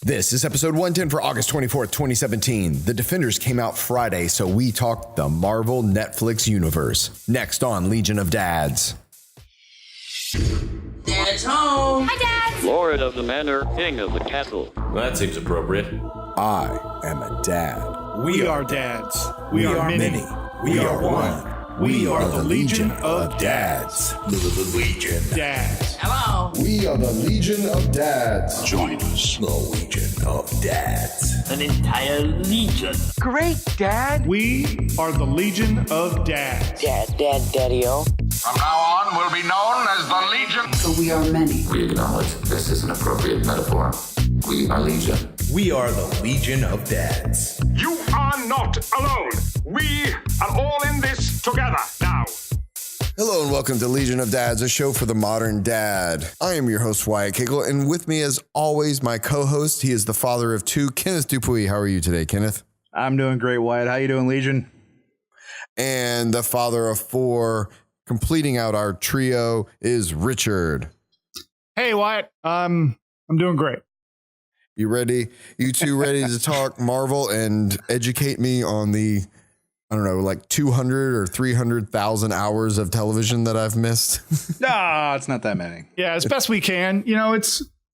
This is episode 110 for August 24th, 2017. The Defenders came out Friday, so we talked the Marvel Netflix universe. Next on Legion of Dads. Dad's home. Hi, Dad. Lord of the manor, king of the castle. Well, that seems appropriate. I am a dad. We are dads. We are many. We are one. We are the Legion of Dads. The Legion. Dads. Hello. We are the Legion of Dads. Join us. The Legion of Dads. An entire legion. Great, Dad. We are the Legion of Dads. Daddy-o. From now on, we'll be known as the Legion. So we are many. We acknowledge this is an appropriate metaphor. We are Legion. We are the Legion of Dads. You are not alone. We are all in this together now. Hello and welcome to Legion of Dads, a show for the modern dad. I am your host, Wyatt Kickle, and with me as always, my co-host. He is the father of two, Kenneth Dupuis. How are you today, Kenneth? I'm doing great, Wyatt. How you doing, Legion? And the father of four, completing out our trio, is Richard. Hey, Wyatt. I'm doing great. You ready? You two ready to talk Marvel and educate me on the, I don't know, like 200 or 300,000 hours of television that I've missed? No, it's not that many. Yeah, as best we can. You know,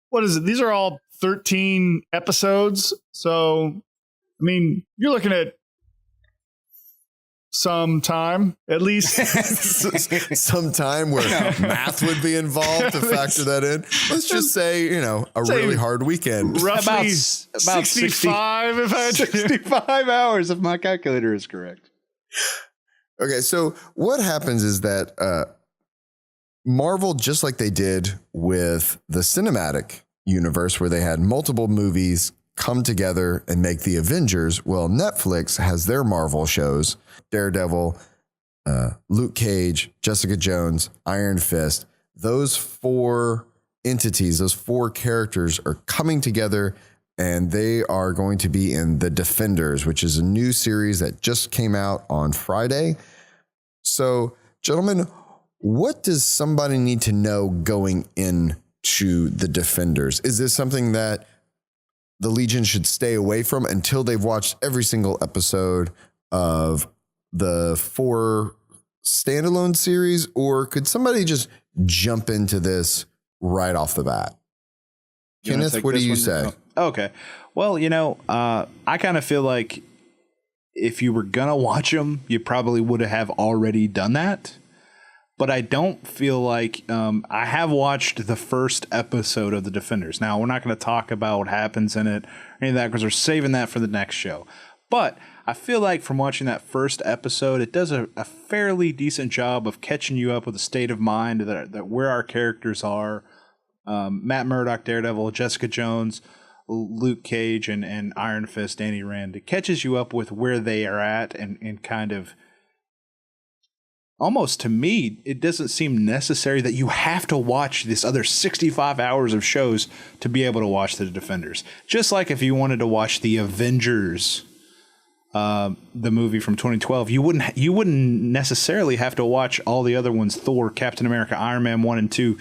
what is it? These are all 13 episodes. So, I mean, you're looking at some time, at least. Some time where math would be involved to factor that in. Let's just say, a really hard weekend. Roughly about 65, if I had to. 65 hours, if my calculator is correct. Okay, so what happens is that Marvel, just like they did with the cinematic universe, where they had multiple movies come together and make the Avengers, well, Netflix has their Marvel shows, Daredevil, Luke Cage, Jessica Jones, Iron Fist. Those four entities, those four characters are coming together, and they are going to be in The Defenders, which is a new series that just came out on Friday. So, gentlemen, what does somebody need to know going into The Defenders? Is this something that the Legion should stay away from until they've watched every single episode of the four standalone series, or could somebody just jump into this right off the bat? Kenneth, what do you say? Oh, okay. Well, I kind of feel like if you were going to watch them, you probably would have already done that. But I don't feel like I have watched the first episode of The Defenders. Now, we're not going to talk about what happens in it or any of that because we're saving that for the next show. But I feel like from watching that first episode, it does a fairly decent job of catching you up with the state of mind that where our characters are. Matt Murdock, Daredevil, Jessica Jones, Luke Cage, and Iron Fist, Danny Rand. It catches you up with where they are at and kind of... Almost to me, it doesn't seem necessary that you have to watch this other 65 hours of shows to be able to watch The Defenders. Just like if you wanted to watch The Avengers, the movie from 2012, you wouldn't necessarily have to watch all the other ones, Thor, Captain America, Iron Man 1 and 2,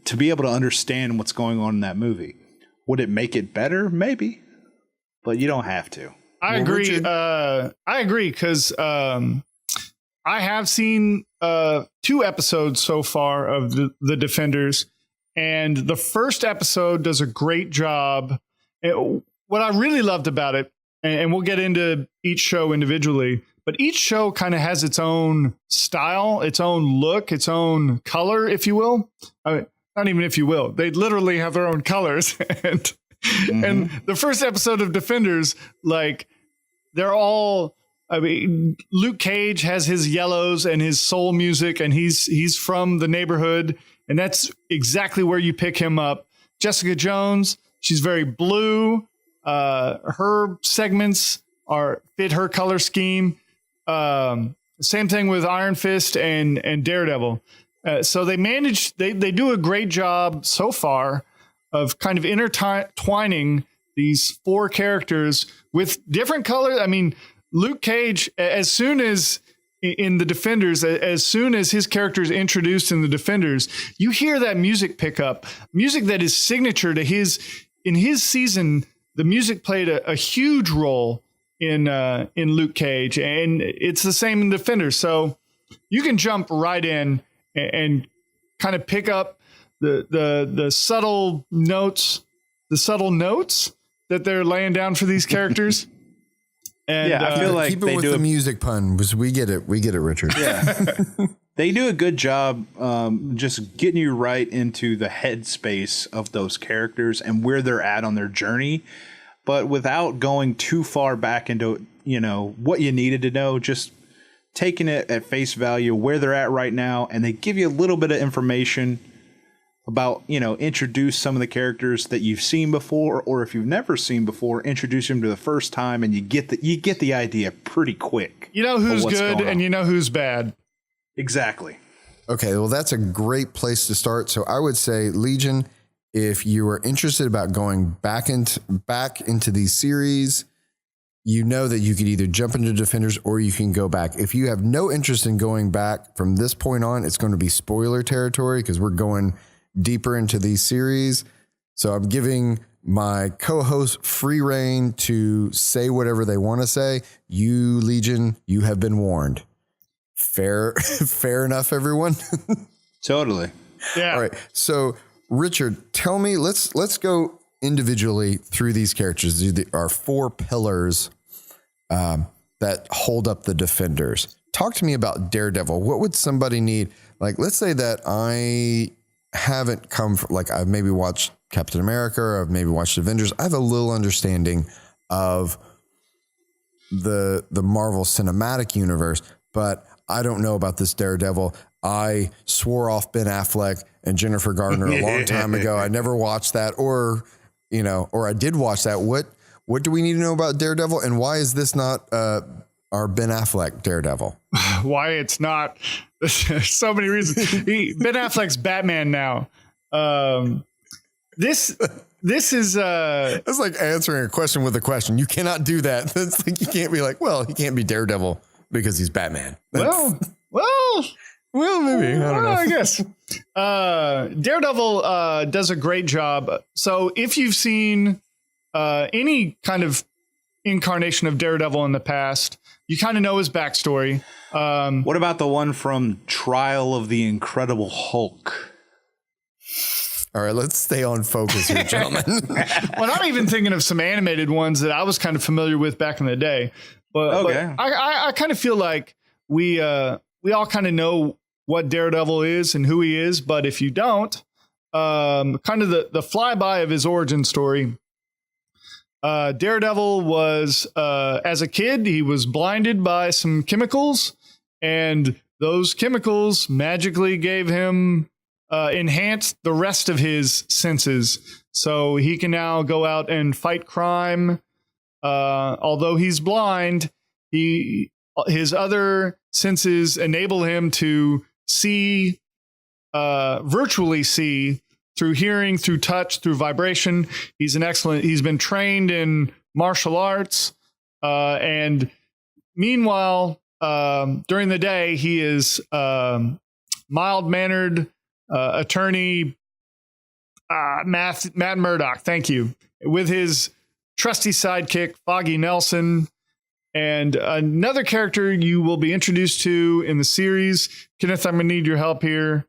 to be able to understand what's going on in that movie. Would it make it better? Maybe. But you don't have to. I agree. I agree because I have seen 2 episodes so far of the Defenders, and the first episode does a great job. What I really loved about it, and we'll get into each show individually, but each show kind of has its own style, its own look, its own color, if you will. Not even if you will. They literally have their own colors. And the first episode of Defenders, like, they're all... I mean, Luke Cage has his yellows and his soul music, and he's from the neighborhood, and that's exactly where you pick him up. Jessica Jones, she's very blue. Her segments fit her color scheme. Same thing with Iron Fist and Daredevil. So they do a great job so far of kind of intertwining these four characters with different colors. I mean, Luke Cage, as soon as in The Defenders, as soon as his character is introduced in The Defenders, you hear that music pick up, music that is signature to in his season. the music played a huge role in Luke Cage, and it's the same in Defenders. So you can jump right in and kind of pick up the subtle notes, that they're laying down for these characters. And I feel like keep it they with do the music pun, because we get it, Richard. Yeah. They do a good job just getting you right into the headspace of those characters and where they're at on their journey, but without going too far back into, what you needed to know, just taking it at face value where they're at right now. And they give you a little bit of information about, introduce some of the characters that you've seen before, or if you've never seen before, introduce them to the first time, and you get the idea pretty quick. You know who's good and you know who's bad. Exactly. Okay, well, that's a great place to start. So I would say, Legion, if you are interested about going back into these series, you know that you could either jump into Defenders or you can go back. If you have no interest in going back from this point on, it's going to be spoiler territory because we're going deeper into these series. So I'm giving my co-host free reign to say whatever they want to say. You, Legion, you have been warned. Fair enough, everyone. Totally. Yeah. All right. So, Richard, tell me. Let's go individually through these characters. These are 4 pillars that hold up the Defenders. Talk to me about Daredevil. What would somebody need? Like, let's say that I haven't come from, like, I've maybe watched Captain America, or I've maybe watched Avengers. I have a little understanding of the Marvel Cinematic Universe, but I don't know about this Daredevil. I swore off Ben Affleck and Jennifer Garner a long time ago. I never watched that, or I did watch that. What do we need to know about Daredevil, and why is this not our Ben Affleck Daredevil? Why it's not? There's so many reasons. Ben Affleck's Batman now. This is It's like answering a question with a question. You cannot do that. It's like, you can't be like, well, he can't be Daredevil because he's Batman. well, maybe. I don't know. I guess Daredevil does a great job. So if you've seen any kind of incarnation of Daredevil in the past, you kind of know his backstory. What about the one from Trial of the Incredible Hulk? All right, let's stay on focus here, gentlemen. Well, I'm even thinking of some animated ones that I was kind of familiar with back in the day. But I kind of feel like we all kind of know what Daredevil is and who he is. But if you don't, kind of the flyby of his origin story. Daredevil was, as a kid, he was blinded by some chemicals, and those chemicals magically gave him enhanced the rest of his senses. So he can now go out and fight crime. Although he's blind, his other senses enable him to see, virtually see, through hearing, through touch, through vibration. He's been trained in martial arts. And meanwhile, during the day, he is mild-mannered attorney Matt Murdock. Thank you. With his trusty sidekick, Foggy Nelson. And another character you will be introduced to in the series, Kenneth, I'm going to need your help here,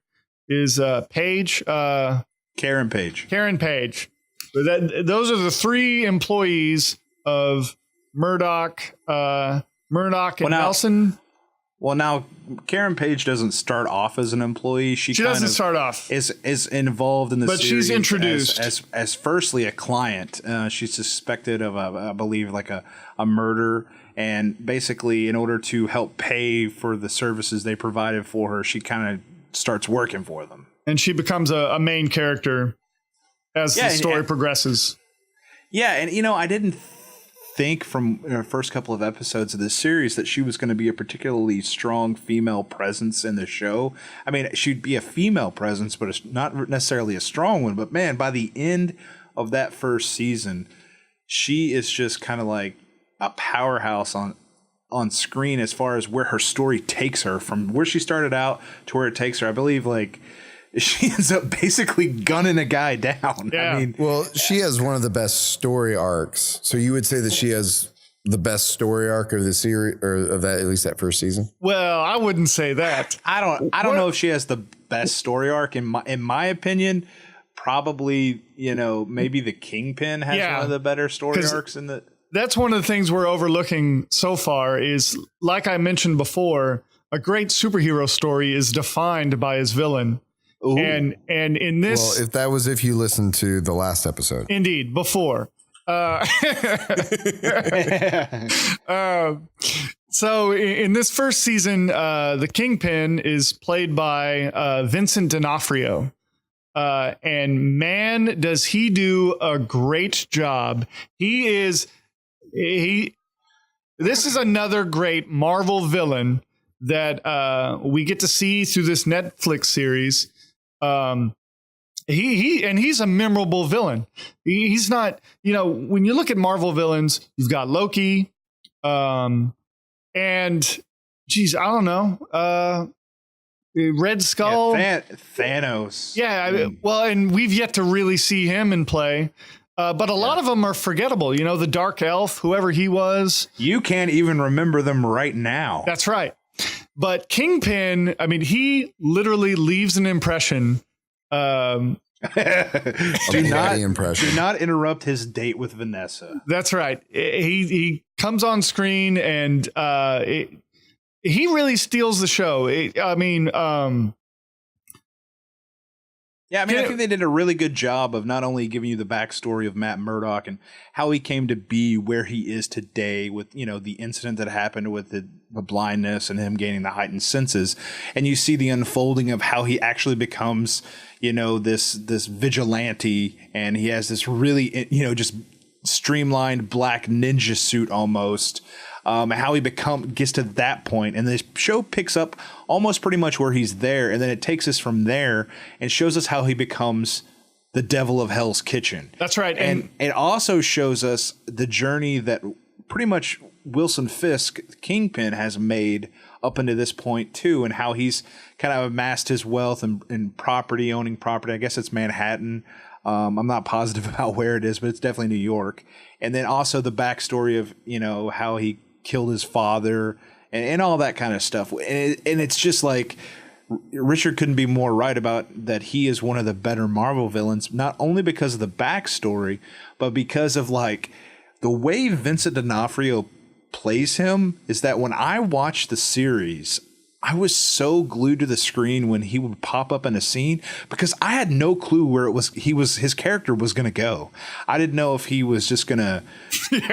is Paige. Karen Page. Those are the 3 employees of Murdoch and Nelson. Well, now Karen Page doesn't start off as an employee. She doesn't start off. Is involved in the series, she's introduced as firstly a client. She's suspected of I believe like a murder, and basically in order to help pay for the services they provided for her, she kind of starts working for them. And she becomes a main character as the story progresses. Yeah, and I didn't think from the first couple of episodes of this series that she was going to be a particularly strong female presence in the show. I mean, she'd be a female presence, but it's not necessarily a strong one. But man, by the end of that first season, she is just kind of like a powerhouse on screen as far as where her story takes her, from where she started out to where it takes her. I believe like she ends up basically gunning a guy down. Yeah. I mean, Well, she has one of the best story arcs. So you would say that she has the best story arc of the series, or of that, at least that first season? Well, I wouldn't say that. I don't know if she has the best story arc. In my opinion, probably, maybe the Kingpin has one of the better story arcs in the. That's one of the things we're overlooking so far is, like I mentioned before, a great superhero story is defined by his villain. Ooh. And in this, Well, if you listened to the last episode, indeed, before. So in this first season, the Kingpin is played by Vincent D'Onofrio. And man, does he do a great job. This is another great Marvel villain that we get to see through this Netflix series. He's a memorable villain. He's not, when you look at Marvel villains, you've got Loki, and geez, I don't know, Red Skull, Thanos. Yeah, well, and we've yet to really see him in play. But a lot of them are forgettable. The Dark Elf, whoever he was. You can't even remember them right now. That's right. But Kingpin, I mean, he literally leaves an impression. Do not interrupt his date with Vanessa. That's right. He comes on screen and he really steals the show. I think they did a really good job of not only giving you the backstory of Matt Murdock and how he came to be where he is today with, the incident that happened with the blindness and him gaining the heightened senses. And you see the unfolding of how he actually becomes, this vigilante, and he has this really, just streamlined black ninja suit almost. How he gets to that point, and the show picks up almost pretty much where he's there, and then it takes us from there and shows us how he becomes the devil of Hell's Kitchen. That's right, and it also shows us the journey that pretty much Wilson Fisk, Kingpin, has made up until this point too, and how he's kind of amassed his wealth and owning property. I guess it's Manhattan. I'm not positive about where it is, but it's definitely New York. And then also the backstory of how he killed his father and all that kind of stuff. And it's just like Richard couldn't be more right about that. He is one of the better Marvel villains, not only because of the backstory, but because of like the way Vincent D'Onofrio plays him. Is that when I watched the series, I was so glued to the screen when he would pop up in a scene because I had no clue where his character was going to go. I didn't know if he was just going to,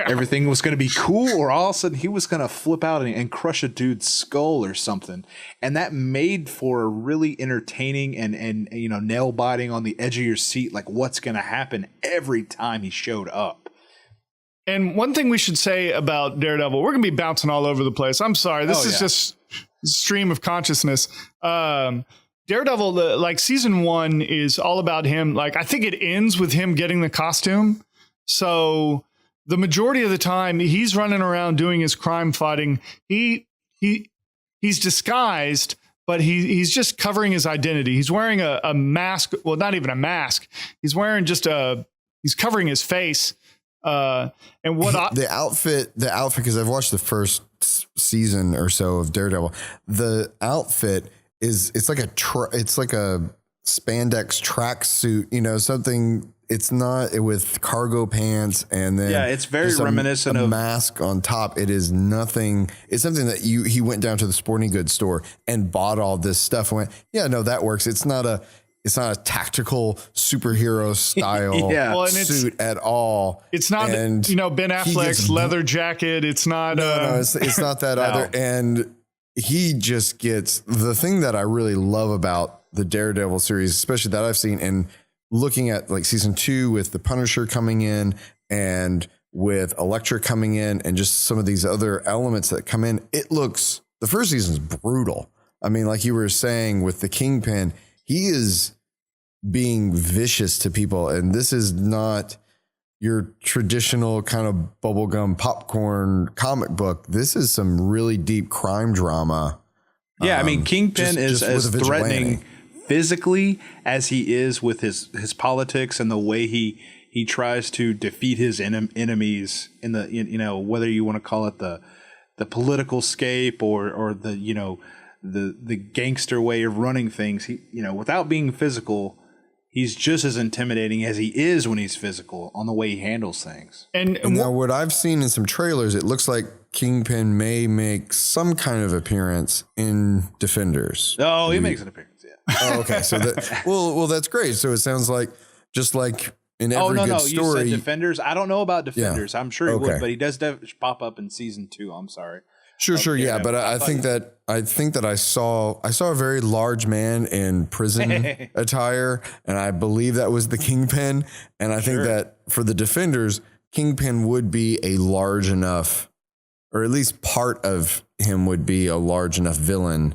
everything was going to be cool, or all of a sudden he was going to flip out and crush a dude's skull or something. And that made for a really entertaining and nail biting on the edge of your seat, like what's going to happen every time he showed up. And one thing we should say about Daredevil, we're going to be bouncing all over the place. I'm sorry. This is just stream of consciousness. Daredevil, like season 1 is all about him. Like, I think it ends with him getting the costume. So the majority of the time he's running around doing his crime fighting. He's disguised, but he's just covering his identity. He's wearing a mask. Well, not even a mask. He's wearing he's covering his face. And what the outfit, because I've watched the first season or so of Daredevil, the outfit it's like a spandex tracksuit, something. It's not with cargo pants, and then it's very reminiscent of a mask on top. It is nothing. It's something that he went down to the sporting goods store and bought all this stuff and went, yeah, no, that works. It's not a tactical superhero style suit at all. It's not, Ben Affleck's leather jacket. It's not. No, it's not that either. And he just gets the thing that I really love about the Daredevil series, especially that I've seen, and looking at like season 2 with the Punisher coming in and with Elektra coming in and just some of these other elements that come in. The first season's brutal. I mean, like you were saying with the Kingpin, he is being vicious to people. And this is not your traditional kind of bubblegum popcorn comic book. This is some really deep crime drama. Yeah, I mean, Kingpin is as threatening physically as he is with his politics and the way he tries to defeat his enemies in the, you know, whether you want to call it the political scape or the, you know, the gangster way of running things. He, you know, without being physical, he's just as intimidating as he is when he's physical on the way he handles things. And now what I've seen in some trailers, it looks like Kingpin may make some kind of appearance in Defenders. Oh, he makes an appearance, yeah. Oh, okay. So that, well, that's great. So it sounds like just like in every good story. You said Defenders. I don't know about Defenders. Yeah. I'm sure he would, but he does pop up in season 2. I'm sorry. Sure, yeah, but I think that I saw a very large man in prison attire, and I believe that was the Kingpin. And I think that for the Defenders, Kingpin would be a large enough, or at least part of him would be a large enough villain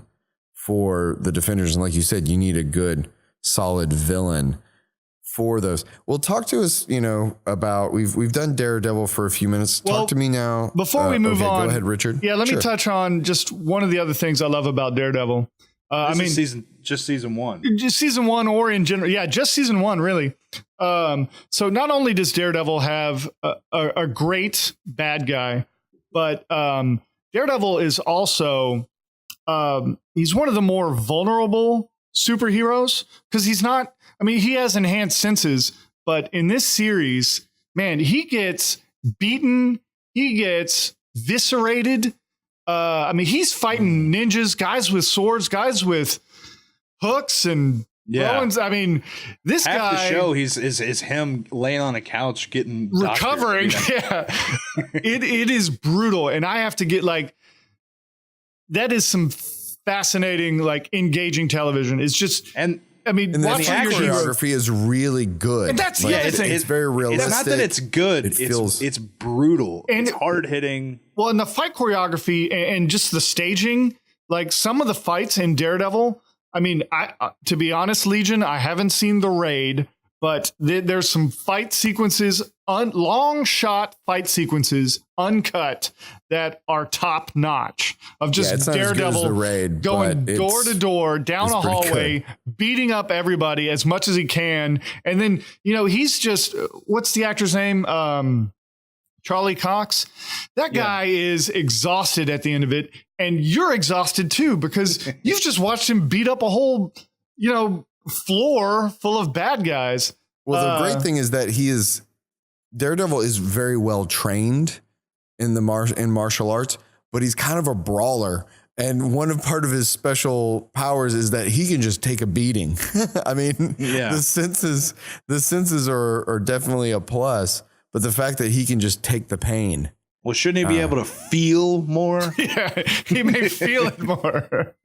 for the Defenders. And like you said, you need a good, solid villain for those. Well, talk to us, you know, about we've done Daredevil for a few minutes. Talk to me now. Before we move on, go ahead, Richard. Yeah, let me touch on just one of the other things I love about Daredevil. Just season 1. Just season 1 or in general. Yeah, just season 1, really. So not only does Daredevil have a great bad guy, but Daredevil is also he's one of the more vulnerable superheroes because he's not. I mean, he has enhanced senses, but in this series, man, he gets beaten. He gets viscerated. I mean, he's fighting ninjas, guys with swords, guys with hooks and throwings. I mean, this half guy. The show is him laying on a couch getting recovering. Doctored, you know? Yeah, it is brutal, and I have to get that is some fascinating, engaging television. It's just I mean, and the choreography is really good. And that's the other thing. It's very realistic. It's not that it's good. It's brutal. And it's hard hitting. Well, and the fight choreography and just the staging, some of the fights in Daredevil. I mean, to be honest, Legion, I haven't seen The Raid, but there's some fight sequences, long shot fight sequences, uncut, that are top notch of just Daredevil The Raid, going door to door down a hallway, beating up everybody as much as he can. And then, he's just, what's the actor's name? Charlie Cox. That guy is exhausted at the end of it. And you're exhausted too, because you've just watched him beat up a whole, floor full of bad guys. Well, the great thing is that Daredevil is very well trained in martial arts, but he's kind of a brawler. And part of his special powers is that he can just take a beating. I mean, the senses are definitely a plus, but the fact that he can just take the pain. Well, shouldn't he be able to feel more? Yeah, he may feel it more.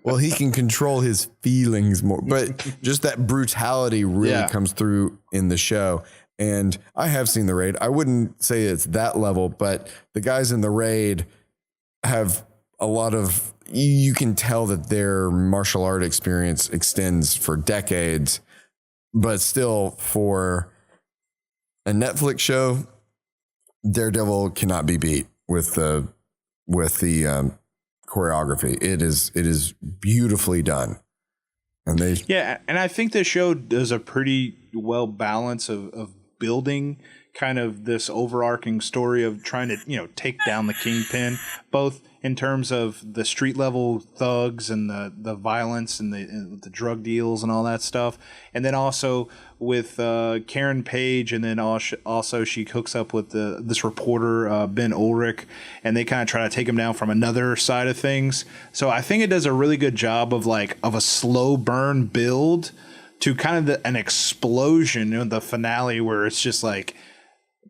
Well, he can control his feelings more, but just that brutality really comes through in the show. And I have seen The Raid. I wouldn't say it's that level, but the guys in The Raid have a lot of, you can tell that their martial art experience extends for decades, but still for a Netflix show, Daredevil cannot be beat with the choreography. It is beautifully done, and and I think this show does a pretty well balance of building kind of this overarching story of trying to take down the Kingpin, both in terms of the street level thugs and the violence and the drug deals and all that stuff, and then also with Karen Page, and then also she hooks up with this reporter Ben Ulrich, and they kind of try to take him down from another side of things. So I think it does a really good job of a slow burn build to kind of an explosion in the finale where it's just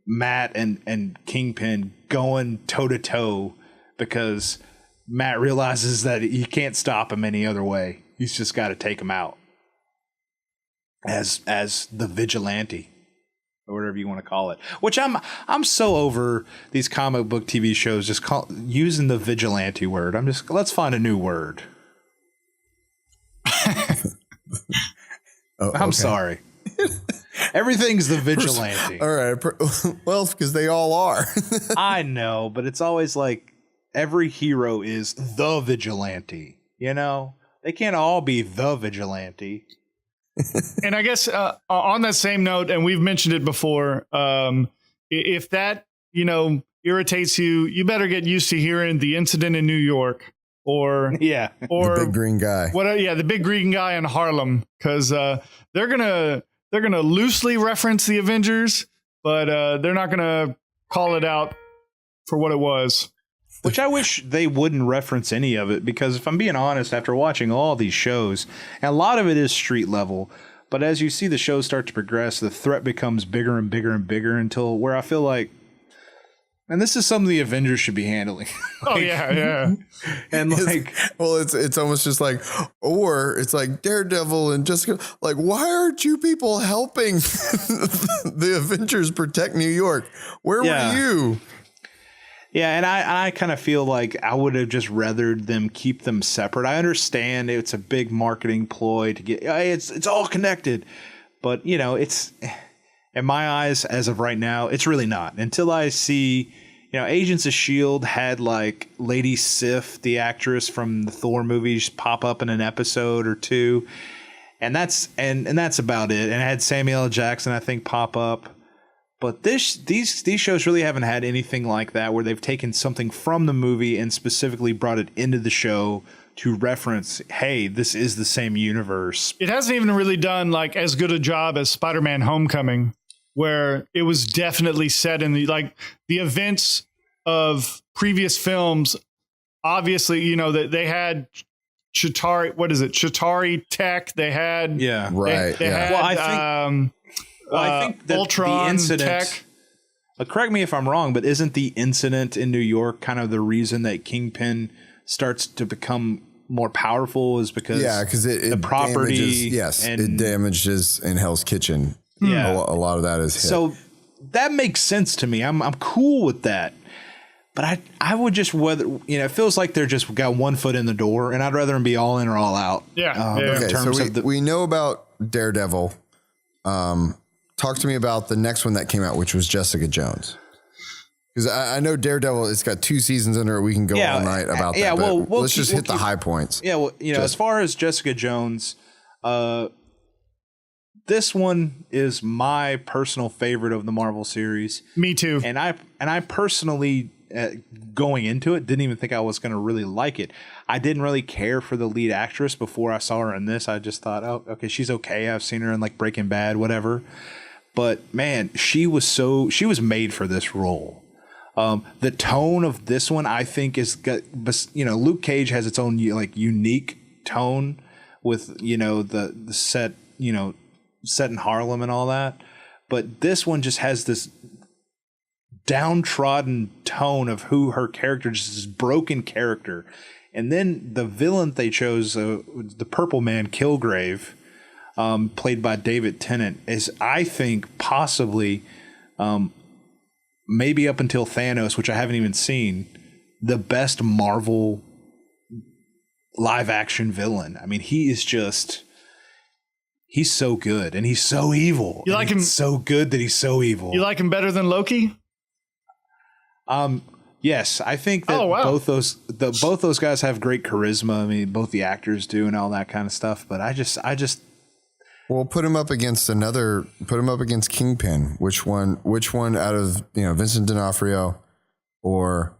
Matt and Kingpin going toe to toe, because Matt realizes that he can't stop him any other way. He's just got to take him out as the vigilante, or whatever you want to call it. Which I'm so over these comic book TV shows just using the vigilante word. Let's find a new word. I'm sorry. Everything's the vigilante. All right. Well, because they all are. I know, but it's always every hero is the vigilante. They They can't all be the vigilante. And I guess on that same note, and we've mentioned it before, if that, irritates you, you better get used to hearing the incident in New York or Yeah. or The big green guy. the big green guy in Harlem, because they're gonna loosely reference the Avengers, but they're not gonna call it out for what it was. Which I wish they wouldn't reference any of it, because if I'm being honest, after watching all these shows, and a lot of it is street level, but as you see the shows start to progress, the threat becomes bigger and bigger and bigger until where I feel like, and this is something the Avengers should be handling. Oh yeah. And like, It's almost just like, or it's like Daredevil and Jessica. Like, why aren't you people helping the Avengers protect New York? Where Yeah. were you? yeah, and I kind of feel like I would have just rathered them keep them separate. I understand it's a big marketing ploy to get it's all connected, but it's in my eyes as of right now, it's really not. Until I see, Agents of S.H.I.E.L.D. had like Lady Sif, the actress from the Thor movies, pop up in an episode or two, and that's about it. And it had Samuel L. Jackson, I think, pop up. But these shows really haven't had anything like that, where they've taken something from the movie and specifically brought it into the show to reference, hey, this is the same universe. It hasn't even really done like as good a job as Spider-Man Homecoming, where it was definitely set in the events of previous films. Obviously, that they had Chitauri, Chitauri tech. They had Right. They had, Well, I think that Ultron the incident. tech. Correct me if I'm wrong, but isn't the incident in New York kind of the reason that Kingpin starts to become more powerful? Is because Because the property, it damages in Hell's Kitchen. Yeah. A lot of that is hit. So that makes sense to me. I'm cool with that. But I would just it feels like they're just got one foot in the door, and I'd rather them be all in or all out. Yeah. In Okay, so terms of we know about Daredevil. Talk to me about the next one that came out, which was Jessica Jones. Because I know Daredevil, it's got 2 seasons under it. We can go all night about that. Yeah, but we'll let's just hit the high points. Yeah, well, as far as Jessica Jones, this one is my personal favorite of the Marvel series. Me too. And I personally, going into it, didn't even think I was going to really like it. I didn't really care for the lead actress before I saw her in this. I just thought, oh, okay, she's okay. I've seen her in like Breaking Bad, whatever. But man, she was made for this role. The tone of this one, I think, is got, Luke Cage has its own like unique tone with the set set in Harlem and all that, but this one just has this downtrodden tone of who her character, just this broken character. And then the villain they chose, the Purple Man, Kilgrave, played by David Tennant, is, I think, possibly maybe up until Thanos, which I haven't even seen, the best Marvel live action villain. I mean, he's so good and he's so evil. You like him so good that he's so evil. You like him better than Loki? Yes, I think that both those guys have great charisma. I mean, both the actors do and all that kind of stuff. But I just Well, put him up against Kingpin. Which one out of, Vincent D'Onofrio, or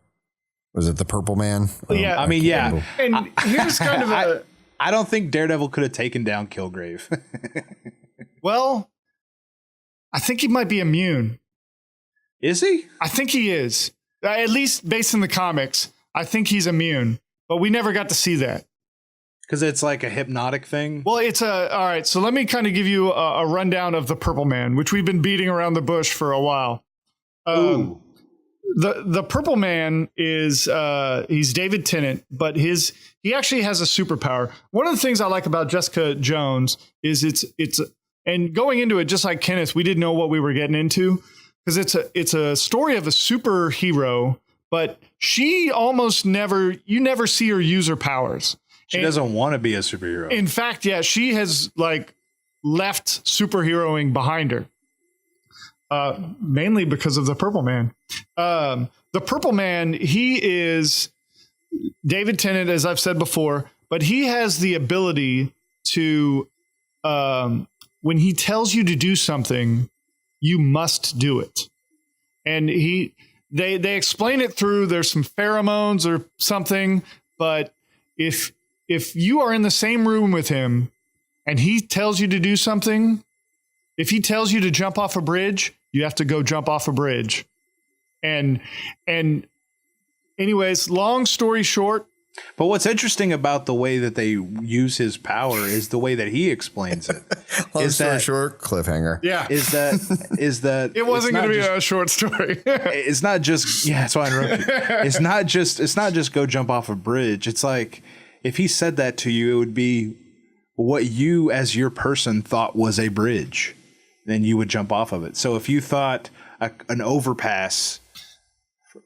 was it the Purple Man? Yeah. I mean, yeah. And here's kind of I don't think Daredevil could have taken down Kilgrave. well, I think he might be immune. Is he? I think he is. At least based in the comics, I think he's immune. But we never got to see that. Because it's like a hypnotic thing? Well, all right. So let me kind of give you a rundown of the Purple Man, which we've been beating around the bush for a while. The Purple Man is he's David Tennant, but he actually has a superpower. One of the things I like about Jessica Jones is it's and going into it, just like Kenneth, we didn't know what we were getting into, because it's a story of a superhero, but she almost never see her use her powers. She doesn't want to be a superhero. In fact, yeah, she has left superheroing behind her. Mainly because of the Purple Man. The Purple Man, he is David Tennant, as I've said before, but he has the ability to, when he tells you to do something, you must do it. And they explain it through, there's some pheromones or something, but if you are in the same room with him and he tells you to do something, if he tells you to jump off a bridge, you have to go jump off a bridge. And anyways, long story short. But what's interesting about the way that they use his power is the way that he explains it. Long story short, cliffhanger. Yeah. Is that it wasn't going to be a short story. It's not just, yeah, that's why I interrupted you. It's not just go jump off a bridge. It's like, if he said that to you, it would be what you as your person thought was a bridge. Then you would jump off of it. So if you thought an overpass,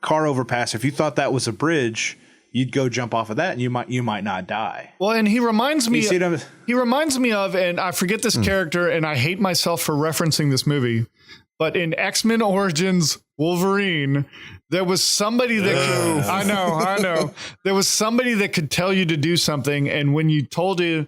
car overpass, if you thought that was a bridge, you'd go jump off of that and you might not die. Well, and he reminds me of, and I forget this character, and I hate myself for referencing this movie, but in X-Men Origins Wolverine, there was somebody that I know. There was somebody that could tell you to do something, and when he told you,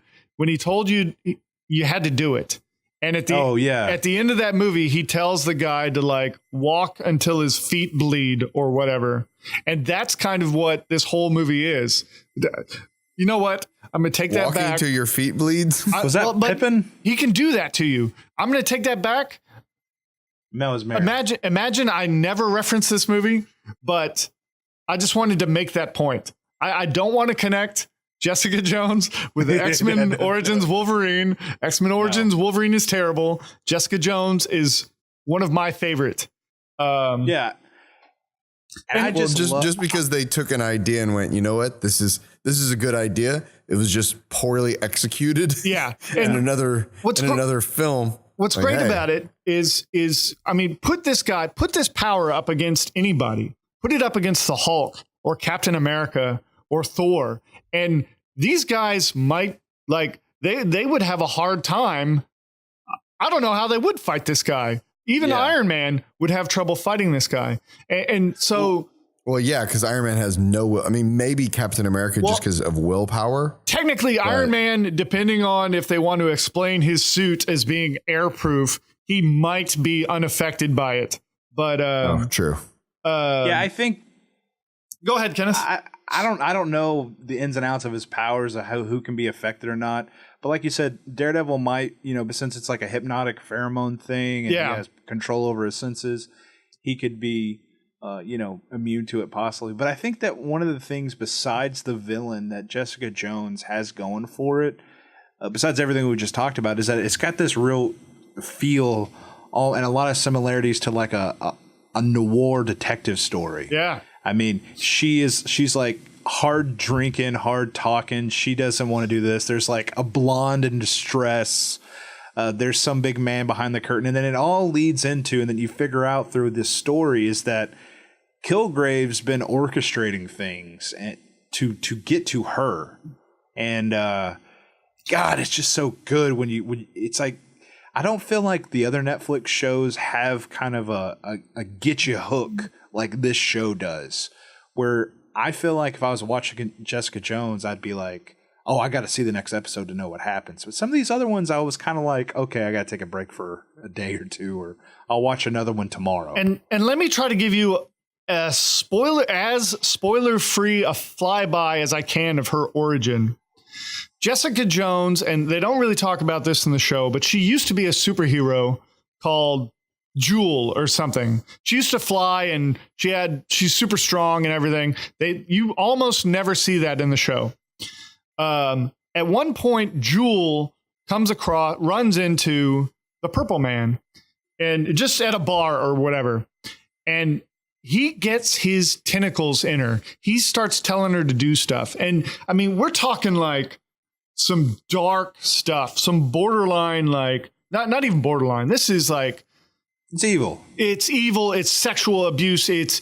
you had to do it. And at the end of that movie, he tells the guy to like walk until his feet bleed or whatever. And that's kind of what this whole movie is. You know what? I'm going to take that back. Walking till your feet bleeds? Was that Pippin? He can do that to you. I'm going to take that back. No, it was Mary. Imagine I never referenced this movie, but I just wanted to make that point. I don't want to connect Jessica Jones with the X-Men Origins Wolverine. X-Men Origins Wolverine is terrible. Jessica Jones is one of my favorite. Yeah. And I just because they took an idea and went, you know what, this is a good idea. It was just poorly executed. Yeah. in another film. What's great about it is I mean, put this power up against anybody. Put it up against the Hulk or Captain America or Thor. And these guys might they would have a hard time. I don't know how they would fight this guy. Even Iron Man would have trouble fighting this guy. And so. Well, yeah, because Iron Man has no will. I mean, maybe Captain America just because of willpower. Technically, Iron Man, depending on if they want to explain his suit as being airproof, he might be unaffected by it. But true. I think. Go ahead, Kenneth. I don't know the ins and outs of his powers, of who can be affected or not. But like you said, Daredevil might, but since it's like a hypnotic pheromone thing and he has control over his senses, he could be, immune to it possibly. But I think that one of the things besides the villain that Jessica Jones has going for it, besides everything we just talked about, is that it's got this real feel and a lot of similarities to like a noir detective story. Yeah. I mean, she's like hard drinking, hard talking. She doesn't want to do this. There's like a blonde in distress. There's some big man behind the curtain. And then it all leads into, and then you figure out through this story is that Kilgrave's been orchestrating things to get to her. And God, it's just so good when it's like, I don't feel like the other Netflix shows have kind of a get you hook like this show does, where I feel like if I was watching Jessica Jones, I'd be like, oh, I got to see the next episode to know what happens. But some of these other ones, I was kind of like, okay, I got to take a break for a day or two, or I'll watch another one tomorrow. And let me try to give you as spoiler-free a flyby as I can of her origin. Jessica Jones, and they don't really talk about this in the show, but she used to be a superhero called Jewel or something. She used to fly, and she's super strong and everything. You almost never see that in the show. At one point, Jewel runs into the Purple Man, and just at a bar or whatever, and he gets his tentacles in her. He starts telling her to do stuff. And I mean, we're talking like some dark stuff, some borderline, like not even borderline. This is like, it's evil. It's evil. It's sexual abuse. It's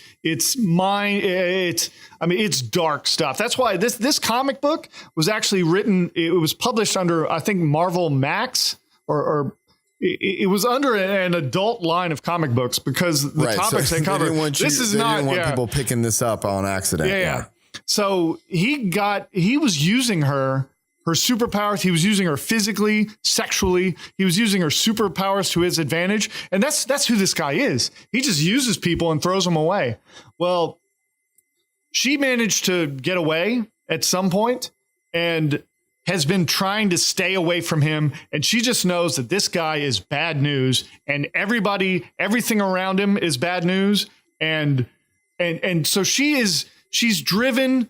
dark stuff. That's why this comic book was actually written. It was published under, I think, Marvel Max, or it was under an adult line of comic books because the topics they cover. They didn't want people picking this up on accident. Yeah. So he was using her superpowers. He was using her physically, sexually. He was using her superpowers to his advantage. And that's who this guy is. He just uses people and throws them away. Well, she managed to get away at some point and has been trying to stay away from him. And she just knows that this guy is bad news, and everything around him is bad news. And so she's driven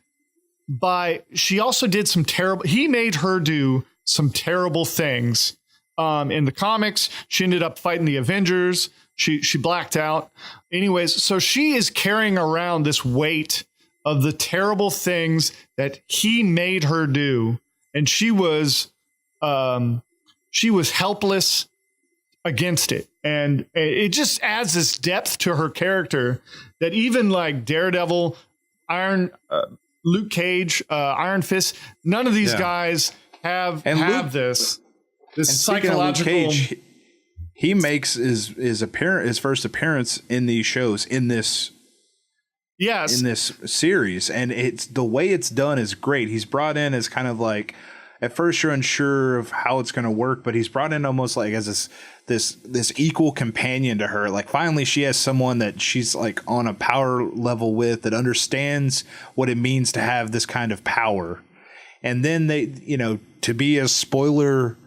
by, she also did some terrible, he made her do some terrible things. In the comics, she ended up fighting the Avengers. She blacked out. Anyways, so she is carrying around this weight of the terrible things that he made her do. And she was helpless against it. And it just adds this depth to her character that even like Daredevil, Luke Cage, Iron Fist, none of these guys have this psychological. Luke Cage, he makes his first appearance in these shows in this series, and it's the way it's done is great. He's brought in as kind of like, at first you're unsure of how it's going to work, but he's brought in almost like as this equal companion to her. Like finally she has someone that she's like on a power level with, that understands what it means to have this kind of power. And then they, to be a spoiler,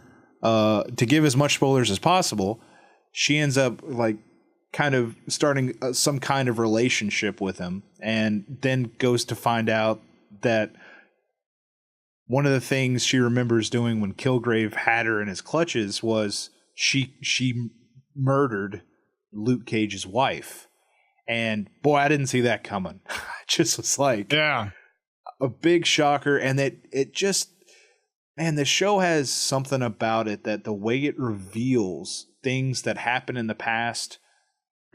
to give as much spoilers as possible, she ends up like kind of starting some kind of relationship with him, and then goes to find out that one of the things she remembers doing when Kilgrave had her in his clutches was she murdered Luke Cage's wife. And boy, I didn't see that coming. It just was like a big shocker. And that it just, man, the show has something about it that the way it reveals things that happened in the past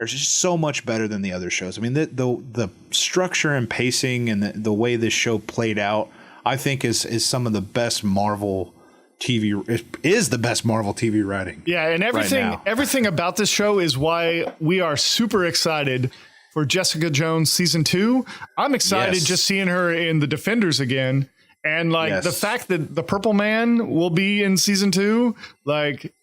are just so much better than the other shows. I mean, the structure and pacing and the way this show played out, I think is some of the best Marvel TV, is the best Marvel TV writing. Yeah, and everything about this show is why we are super excited for Jessica Jones season 2. I'm excited just seeing her in the Defenders again. And like the fact that the Purple Man will be in season 2, like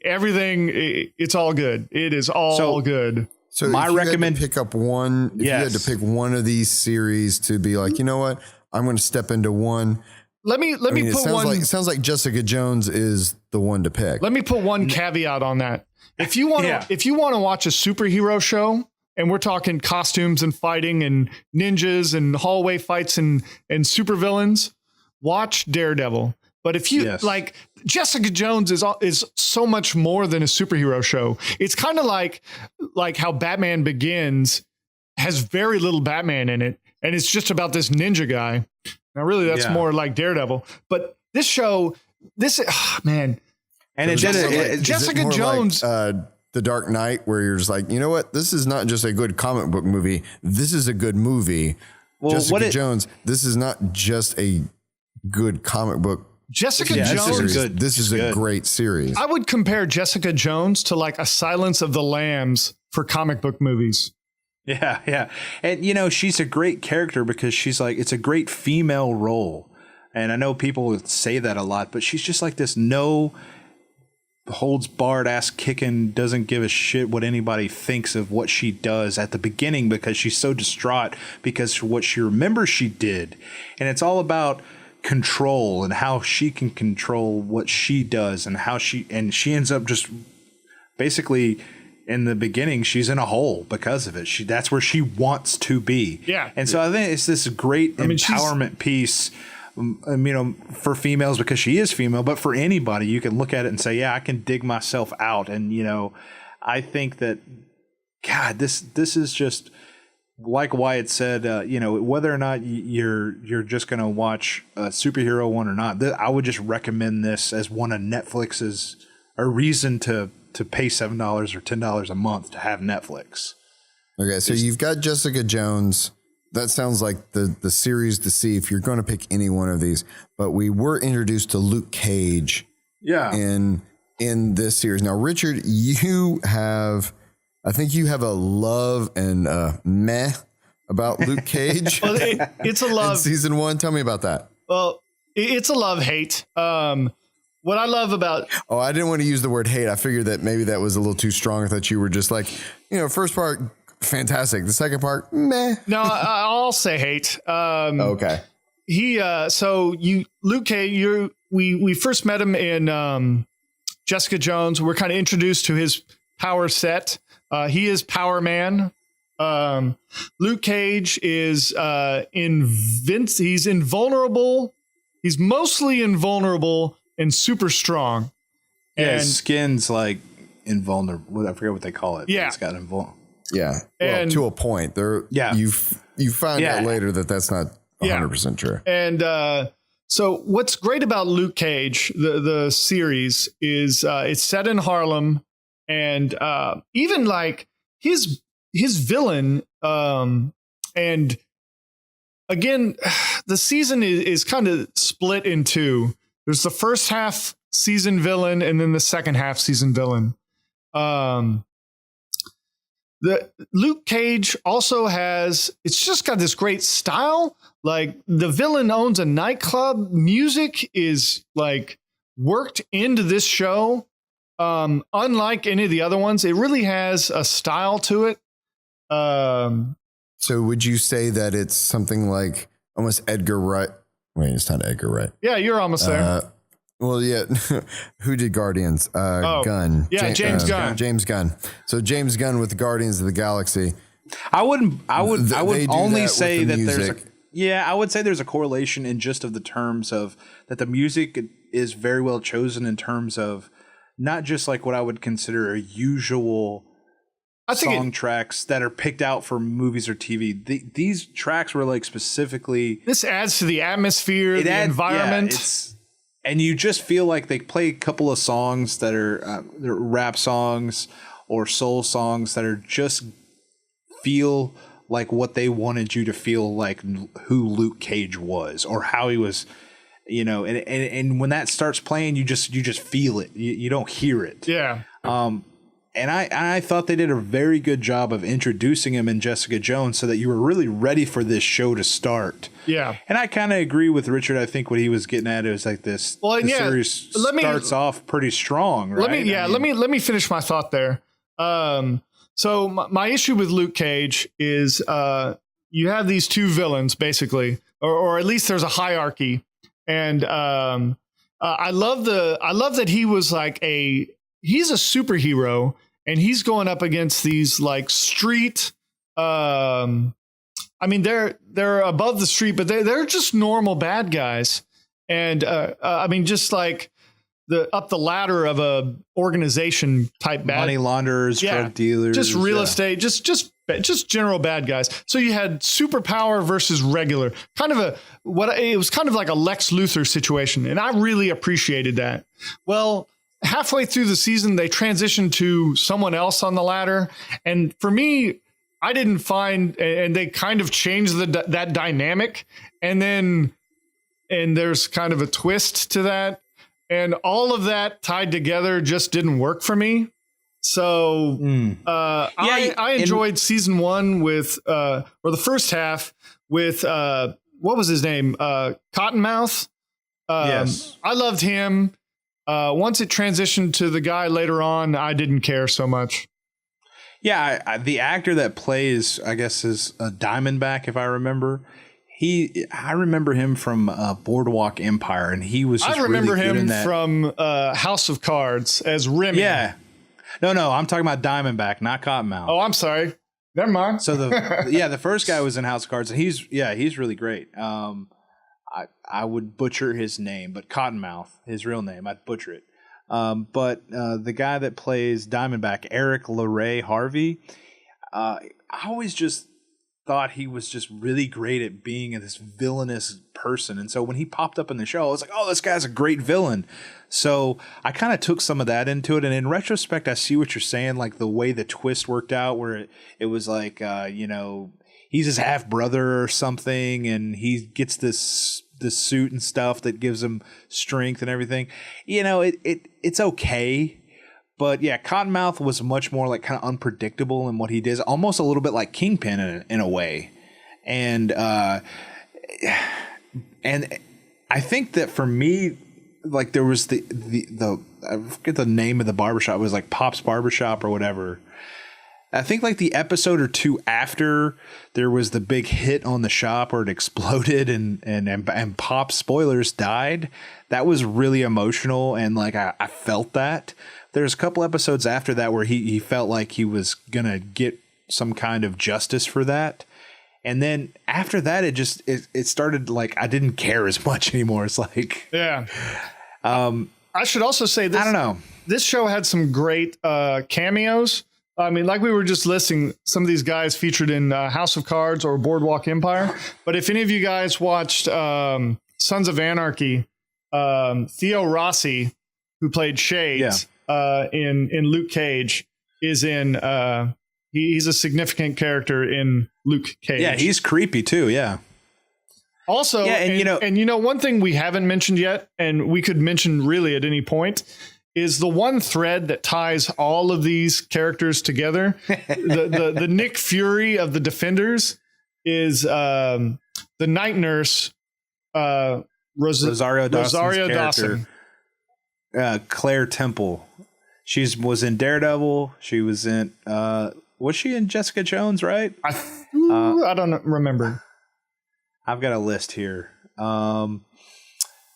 everything, it's all good. It is all good. So my recommend pick up one. If you had to pick one of these series to be like, you know what, I'm going to step into one. Let me put it sounds like Jessica Jones is the one to pick. Let me put one caveat on that. If you want to watch a superhero show, and we're talking costumes and fighting and ninjas and hallway fights and supervillains, watch Daredevil. But if you like, Jessica Jones is so much more than a superhero show. It's kind of like how Batman Begins has very little Batman in it, and it's just about this ninja guy. Now, really, that's more like Daredevil. But this show, man, and Jessica Jones. Like, The Dark Knight, where you're just like, you know what? This is not just a good comic book movie. This is a good movie. Well, Jessica Jones, this is not just a good comic book. Jessica Jones, this is a great series. I would compare Jessica Jones to like a Silence of the Lambs for comic book movies. Yeah. And, she's a great character because she's like, it's a great female role. And I know people would say that a lot, but she's just like this no holds barred ass kicking, doesn't give a shit what anybody thinks of what she does at the beginning, because she's so distraught because what she remembers she did. And it's all about control and how she can control what she does, and how she ends up just basically, in the beginning, she's in a hole because of it. That's where she wants to be. Yeah. And so I think it's this great empowerment piece, for females, because she is female, but for anybody, you can look at it and say, yeah, I can dig myself out. And, I think that, God, this is just like Wyatt said, whether or not you're just going to watch a superhero one or not, I would just recommend this as one of Netflix's, a reason to pay $7 or $10 a month to have Netflix. Okay. So you've got Jessica Jones. That sounds like the series to see if you're going to pick any one of these. But we were introduced to Luke Cage in this series. Now, Richard, I think you have a love and meh about Luke Cage Well, it's a in love. season 1? Tell me about that. Well, it's a love-hate. What I love about Oh, I didn't want to use the word hate. I figured that maybe that was a little too strong. I thought you were just like, first part, fantastic. The second part, meh. no, I'll say hate. Okay. Luke Cage, we first met him in Jessica Jones. We're kind of introduced to his power set. He is Power Man. Luke Cage is he's invulnerable. He's mostly invulnerable and super strong. Yeah, And his skin's like invulnerable. I forget what they call it. Yeah. It's got invulnerable. Yeah. Well, And- to a point. Yeah. You find Yeah. out later that that's not 100% true. And so what's great about Luke Cage, the series, is it's set in Harlem, and even like his villain, and again, the season is kind of split in two. There's the first half season villain, and then the second half season villain. The Luke Cage also it's just got this great style. Like the villain owns a nightclub. Music is like worked into this show. Unlike any of the other ones, it really has a style to it. So would you say that it's something like almost Edgar Wright? Wait, it's not Edgar Wright. Yeah, you're almost there. Well, yeah. Who did Guardians? Gunn. Yeah, James Gunn. James Gunn. So James Gunn with the Guardians of the Galaxy. I would They do only that say with the that music. I would say there's a correlation in just of the terms of that the music is very well chosen in terms of not just like what I would consider a usual song tracks that are picked out for movies or TV. These tracks were like specifically. This adds to the atmosphere, the environment. And you just feel like they play a couple of songs that are they're rap songs or soul songs that are just feel like what they wanted you to feel like who Luke Cage was or how he was, and when that starts playing, you just feel it. You don't hear it. Yeah. And I thought they did a very good job of introducing him in Jessica Jones so that you were really ready for this show to start. Yeah. And I kind of agree with Richard. I think what he was getting at is like this. Well, the yeah, series starts off pretty strong, right? Let me finish my thought there. So my issue with Luke Cage is you have these two villains basically, or at least there's a hierarchy, and I love that he was like he's a superhero and he's going up against these like street. I mean, they're above the street, but they're just normal bad guys, and I mean, just like up the ladder of a organization type bad money launderers, drug dealers, just real estate, just general bad guys. So you had superpower versus regular, it was kind of like a Lex Luthor situation, and I really appreciated that. Well, halfway through the season, they transitioned to someone else on the ladder, and for me, I didn't find, and they kind of changed that dynamic, and there's kind of a twist to that. And all of that tied together just didn't work for me. So I enjoyed season one with, or the first half with, what was his name? Cottonmouth. Yes. I loved him. Once it transitioned to the guy later on, I didn't care so much. Yeah, the actor that plays, I guess, is Diamondback, if I remember. I remember him from Boardwalk Empire, and he was. Just I remember really good him in that. from House of Cards as Remy. Yeah, no, I'm talking about Diamondback, not Cottonmouth. Oh, I'm sorry. Never mind. So the first guy was in House of Cards, and he's really great. I would butcher his name, but Cottonmouth, his real name, I'd butcher it. But the guy that plays Diamondback, Eric LaRae Harvey, I always just thought he was just really great at being this villainous person. And so when he popped up in the show, I was like, oh, this guy's a great villain. So I kind of took some of that into it. And in retrospect, I see what you're saying, like the way the twist worked out, where it was like, he's his half brother or something, and he gets this suit and stuff that gives him strength and everything. It's okay. But yeah, Cottonmouth was much more like kind of unpredictable in what he did, almost a little bit like Kingpin in a way. And I think that for me, like there was the I forget the name of the barbershop. It was like Pop's Barbershop or whatever. I think like the episode or two after there was the big hit on the shop where it exploded and Pop, spoilers, died. That was really emotional, and like I felt that. There's a couple episodes after that where he felt like he was gonna get some kind of justice for that. And then after that, it started like I didn't care as much anymore. It's like, yeah. I should also say this. I don't know. This show had some great cameos. I mean, like we were just listing some of these guys featured in House of Cards or Boardwalk Empire. But if any of you guys watched Sons of Anarchy, Theo Rossi, who played Shades in Luke Cage, is in. He's a significant character in Luke Cage. Yeah, he's creepy too. Yeah. Also, one thing we haven't mentioned yet, and we could mention really at any point, is the one thread that ties all of these characters together. the Nick Fury of the Defenders is the night nurse Rosario Dawson. Claire Temple. She was in Daredevil. She was in. Was she in Jessica Jones? Right. I don't remember. I've got a list here.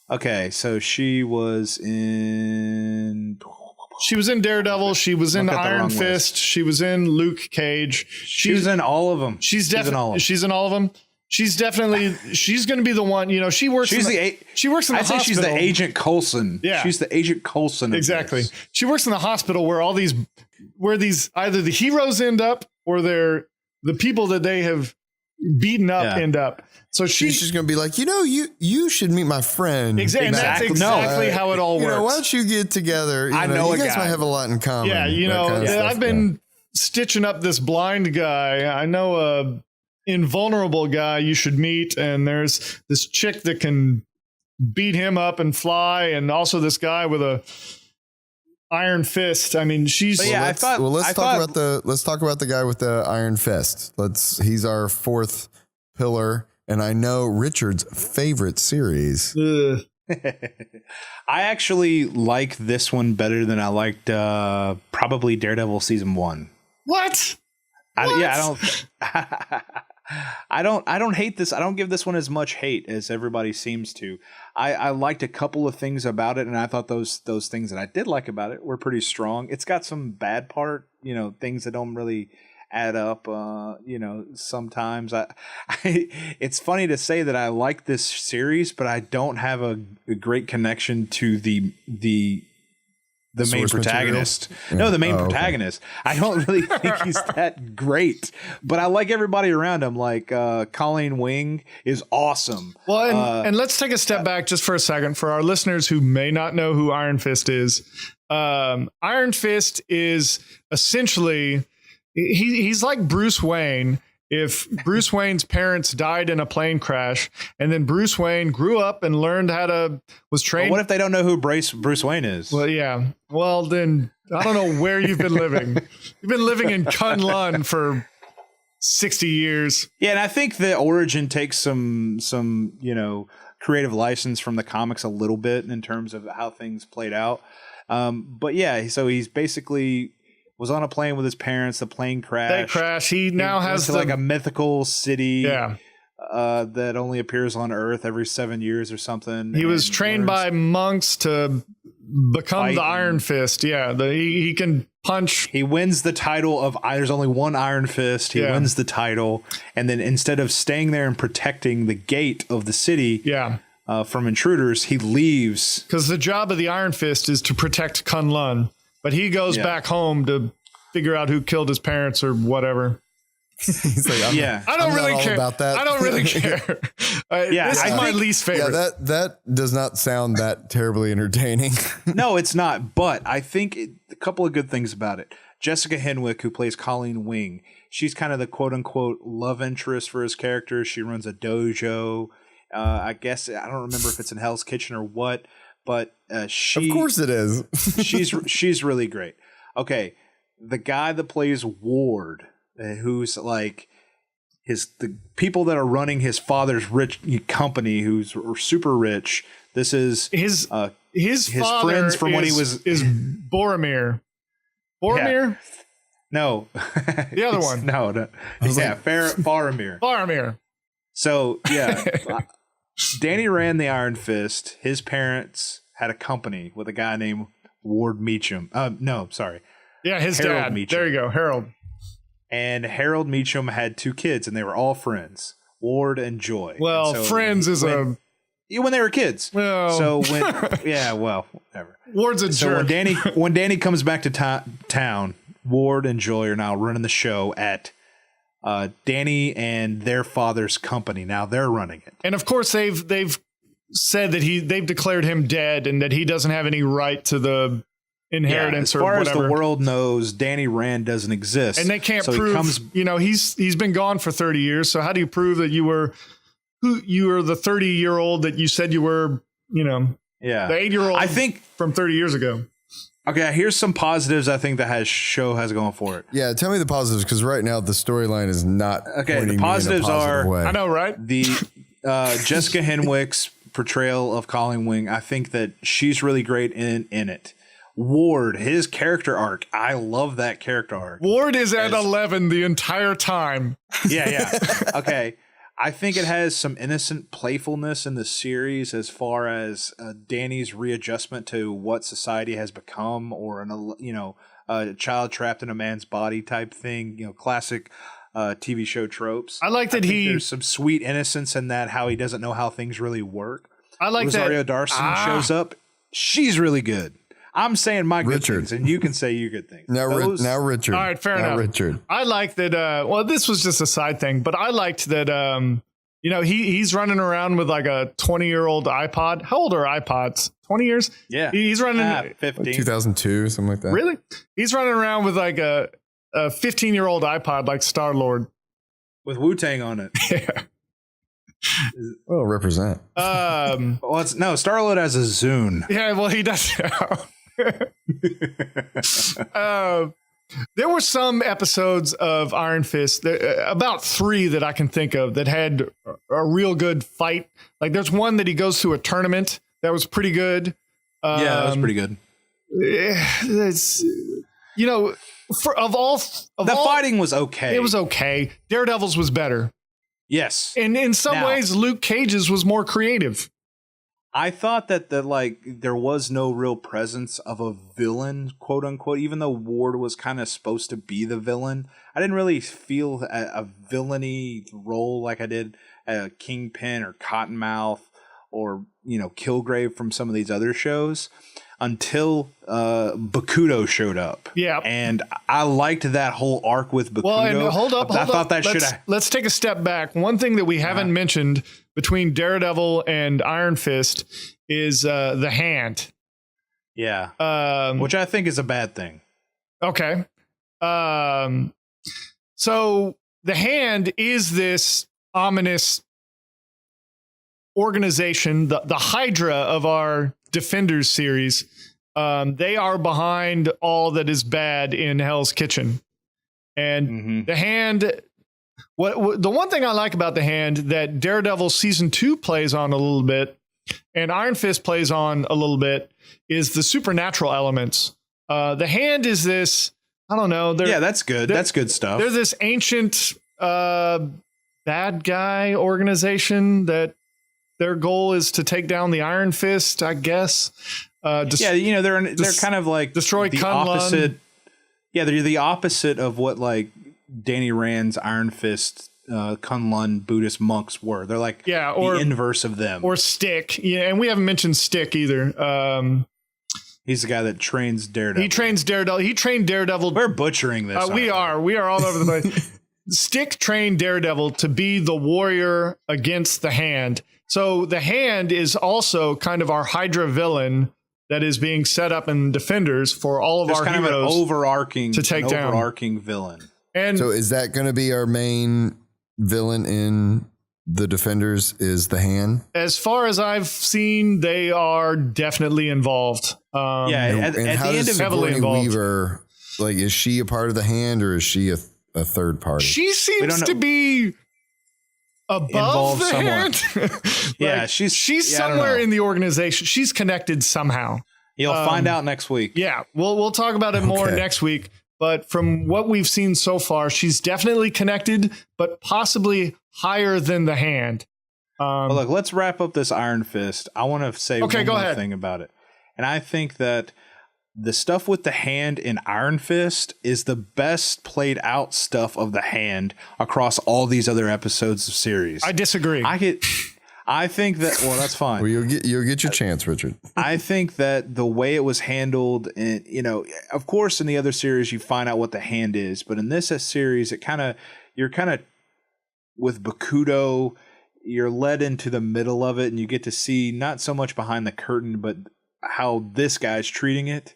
Okay, so she was in Daredevil. She was in Iron Fist. She was in Luke Cage. She was in all of them. She's in all of them. She's definitely she's going to be the one. You know, she works. She works in the hospital. She's the Agent Coulson. Yeah, she's the Agent Coulson. Exactly. She works in the hospital where these either the heroes end up or they're the people that they have beaten up end up. So she's just going to be like, you should meet my friend. Exactly. And that's exactly how it all works. Why don't you get together? You guys might have a lot in common. Yeah, I've been stitching up this blind guy. I know a invulnerable guy you should meet, and there's this chick that can beat him up and fly, and also this guy with a iron fist. I mean, she's. Let's talk about the guy with the iron fist. He's our fourth pillar. And I know Richard's favorite series. I actually like this one better than I liked probably Daredevil season 1. What? I don't hate this. I don't give this one as much hate as everybody seems to. I liked a couple of things about it, and I thought those things that I did like about it were pretty strong. It's got some bad part, things that don't really add up, sometimes it's funny to say that I like this series, but I don't have a great connection to the main protagonist. No, the main protagonist. Okay. I don't really think he's that great, but I like everybody around him. Like Colleen Wing is awesome. Well, and let's take a step back just for a second for our listeners who may not know who Iron Fist is. Iron Fist is essentially he's like Bruce Wayne. If Bruce Wayne's parents died in a plane crash, and then Bruce Wayne grew up and learned was trained. Well, what if they don't know who Bruce Wayne is? Well, yeah. Well, then I don't know where you've been living. You've been living in Kunlun for 60 years. Yeah, and I think the origin takes some creative license from the comics a little bit in terms of how things played out. But yeah, so he's basically was on a plane with his parents. The plane crashed. They crashed. He now has like a mythical city that only appears on Earth every 7 years or something. He was trained by monks to become the Iron Fist. Yeah, he can punch. He wins the title of there's only one Iron Fist. He wins the title. And then instead of staying there and protecting the gate of the city from intruders, he leaves. Because the job of the Iron Fist is to protect Kunlun. But he goes back home to figure out who killed his parents or whatever. He's like, I don't really care about that. I don't really care. This is my least favorite. Yeah, that does not sound that terribly entertaining. No, it's not. But I think a couple of good things about it. Jessica Henwick, who plays Colleen Wing, she's kind of the quote unquote love interest for his character. She runs a dojo. I guess I don't remember if it's in Hell's Kitchen or what. But she, of course it is. she's really great. Okay, the guy that plays Ward, who's like the people that are running his father's rich company, who's super rich. This is his friends from when he was is Boromir. Boromir? Yeah. No, the other one. No. Faramir. Boromir. So yeah, Danny ran the Iron Fist. His parents had a company with a guy named Ward Meacham. No, sorry. Yeah, his Harold dad. Meacham. There you go, Harold. And Harold Meacham had 2 kids, and they were all friends, Ward and Joy. Well, and so friends is when they were kids. Well, so whatever. Ward's a jerk. When Danny comes back to town, Ward and Joy are now running the show at Danny and their father's company. Now they're running it, and of course they've said that they've declared him dead and that he doesn't have any right to the inheritance as far or whatever. as the world knows, Danny Rand doesn't exist, and they can't prove. He's been gone for 30 years. So how do you prove that you were the 30-year-old that you said you were? The 8-year-old. I think from 30 years ago. Okay, here's some positives I think the show has going for it. Yeah, tell me the positives, because right now the storyline is not. Okay, the positives are way. I know, right? The Jessica Henwick's portrayal of Colleen Wing. I think that she's really great in it. Ward, his character arc, I love that character arc. Ward is at 11 the entire time. Yeah. Okay. I think it has some innocent playfulness in the series as far as Danny's readjustment to what society has become, or a child trapped in a man's body type thing. Classic TV show tropes. I like that there's some sweet innocence in that, how he doesn't know how things really work. I like Rosario that Dawson shows up. She's really good. I'm saying my good things, and you can say your good things. Now Richard. All right, fair enough. Richard. I like that. Well, this was just a side thing, but I liked that. He's running around with like a 20-year-old iPod. How old are iPods? 20 years? Yeah, he's running 15, like 2002, something like that. Really? He's running around with like a 15-year-old iPod, like Star-Lord, with Wu-Tang on it. Yeah. Well, represent. Star-Lord has a Zune. Yeah, well, he does. There were some episodes of Iron Fist, about 3 that I can think of, that had a real good fight. Like there's one that he goes to a tournament that was pretty good. That was pretty good. It's, fighting was okay. It was okay. Daredevil's was better. Yes. And in some ways, Luke Cage's was more creative. I thought that there was no real presence of a villain, quote unquote, even though Ward was kind of supposed to be the villain. I didn't really feel a villainy role like I did Kingpin or Cottonmouth or Kilgrave from some of these other shows until Bakudo showed up. Yeah, and I liked that whole arc with Bakudo. Well, and hold up. Let's take a step back. One thing that we haven't mentioned between Daredevil and Iron Fist is the hand. Yeah, which I think is a bad thing. Okay. So the hand is this ominous organization, the Hydra of our Defenders series. They are behind all that is bad in Hell's Kitchen. And the hand, the one thing I like about the hand that Daredevil season 2 plays on a little bit and Iron Fist plays on a little bit is the supernatural elements. The hand is this, I don't know. That's good. That's good stuff. They're this ancient bad guy organization that their goal is to take down the Iron Fist, I guess. They're kind of like destroy the Kunlun. opposite. Yeah, they're the opposite of what like Danny Rand's Iron Fist Kunlun Buddhist monks were. They're like the inverse of them. Or Stick. Yeah, and we haven't mentioned Stick either. He's the guy that trains Daredevil. He trains Daredevil. He trained Daredevil. We're butchering this. We are all over the place. Stick trained Daredevil to be the warrior against the Hand. So the Hand is also kind of our Hydra villain that is being set up in Defenders for all of our kind heroes of an overarching villain. And so is that going to be our main villain in the Defenders, is the Hand? As far as I've seen, they are definitely involved. At the end of Sigourney Weaver, like, is she a part of the Hand or is she a third party? She seems to be above the somewhere. hand. Yeah, she's yeah, I don't somewhere know. in the organization. She's connected somehow. You'll find out next week. Yeah, we'll talk about it more Okay. next week. But from what we've seen so far, she's definitely connected, but possibly higher than the hand. Well, look, let's wrap up this Iron Fist. I want to say one go more ahead. thing about it. And I think that the stuff with the hand in Iron Fist is the best played out stuff of the hand across all these other episodes of series. I disagree. I think that, well, that's fine. Well, you'll get your chance, Richard. I think that the way it was handled, and of course, in the other series you find out what the hand is, but in this series, you're kind of with Bakudo, you're led into the middle of it, and you get to see not so much behind the curtain, but how this guy's treating it.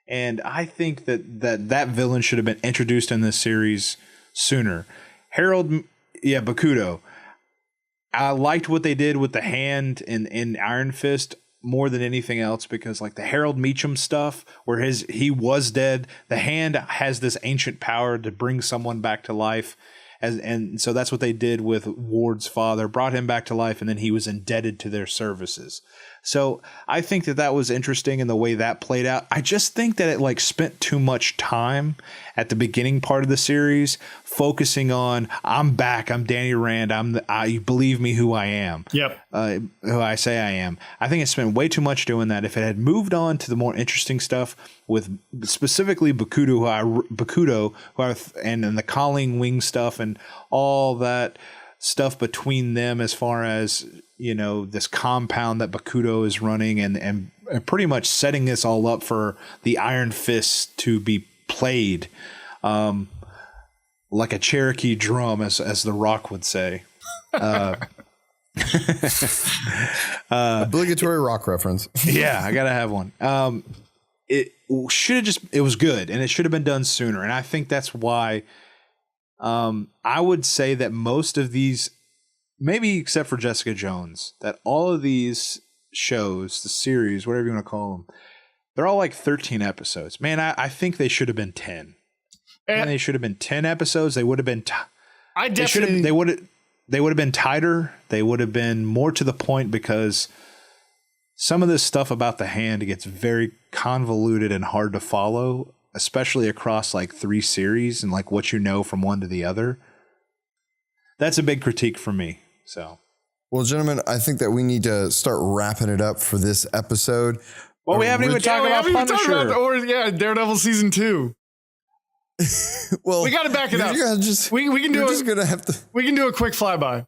And I think that villain should have been introduced in this series sooner. Bakudo. I liked what they did with the hand in Iron Fist more than anything else, because like the Harold Meacham stuff where he was dead, the hand has this ancient power to bring someone back to life. And so that's what they did with Ward's father, brought him back to life, and then he was indebted to their services. So I think that was interesting in the way that played out. I just think that it spent too much time at the beginning part of the series focusing on, I'm back, I'm Danny Rand, you believe me who I am. Yep. Who I say I am. I think it spent way too much doing that. If it had moved on to the more interesting stuff with specifically Bakudo, and the Colleen Wing stuff and all that stuff between them, as far as this compound that Bakudo is running, and pretty much setting this all up for the Iron Fist to be played like a Cherokee drum, as The Rock would say. Obligatory Rock reference. Yeah, I gotta have one. It was good, and it should have been done sooner. And I think that's why I would say that most of these, maybe except for Jessica Jones, that all of these shows, the series, whatever you want to call them, they're all 13 episodes. Man, I think they should have been 10. And they should have been 10 episodes. They would have been. They would have been tighter. They would have been more to the point, because some of this stuff about the hand gets very convoluted and hard to follow, especially across 3 series and what from one to the other. That's a big critique for me. So, well, gentlemen, I think that we need to start wrapping it up for this episode. Well, we haven't even talked about Punisher. Daredevil season 2. Well, we got to back it up. We can do a quick flyby.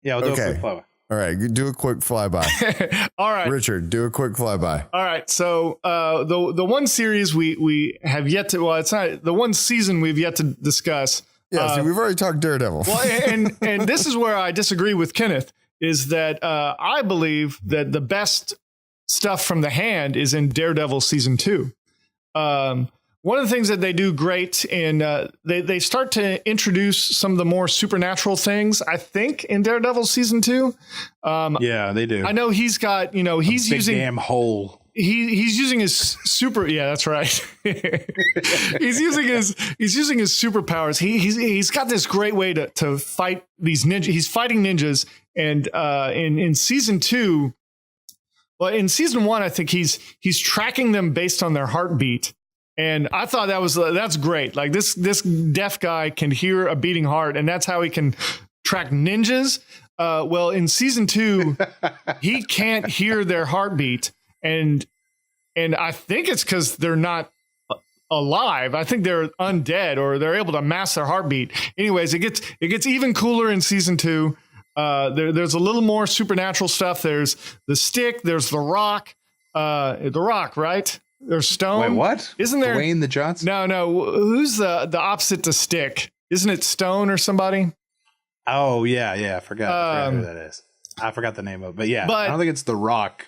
Yeah, we'll do a quick flyby. All right, do a quick flyby. All right, Richard, do a quick flyby. All right, so the one series we have yet to, well, it's not the one season we've yet to discuss. Yeah, we've already talked Daredevil. Well, and this is where I disagree with Kenneth, is that I believe that the best stuff from the hand is in Daredevil season 2. One of the things that they do great in they start to introduce some of the more supernatural things, I think, in Daredevil season 2. Yeah, they do. I know he's got, he's big using damn hole. He's using his super. Yeah, that's right. he's using his superpowers. He's got this great way to fight these ninjas. He's fighting ninjas, and in season 2, well, in season 1, I think he's tracking them based on their heartbeat. And I thought that's great. This deaf guy can hear a beating heart, and that's how he can track ninjas. Well, in season 2, he can't hear their heartbeat, and I think it's because they're not alive. I think they're undead, or they're able to mask their heartbeat. Anyways, it gets even cooler in season 2. There's a little more supernatural stuff. There's the stick. There's the rock. The rock, right? There's Stone. Wait, what? Isn't there Dwayne the Johnson? No. Who's the opposite to Stick? Isn't it Stone or somebody? Oh yeah. I forgot who that is. I forgot the name of it, but I don't think it's The Rock.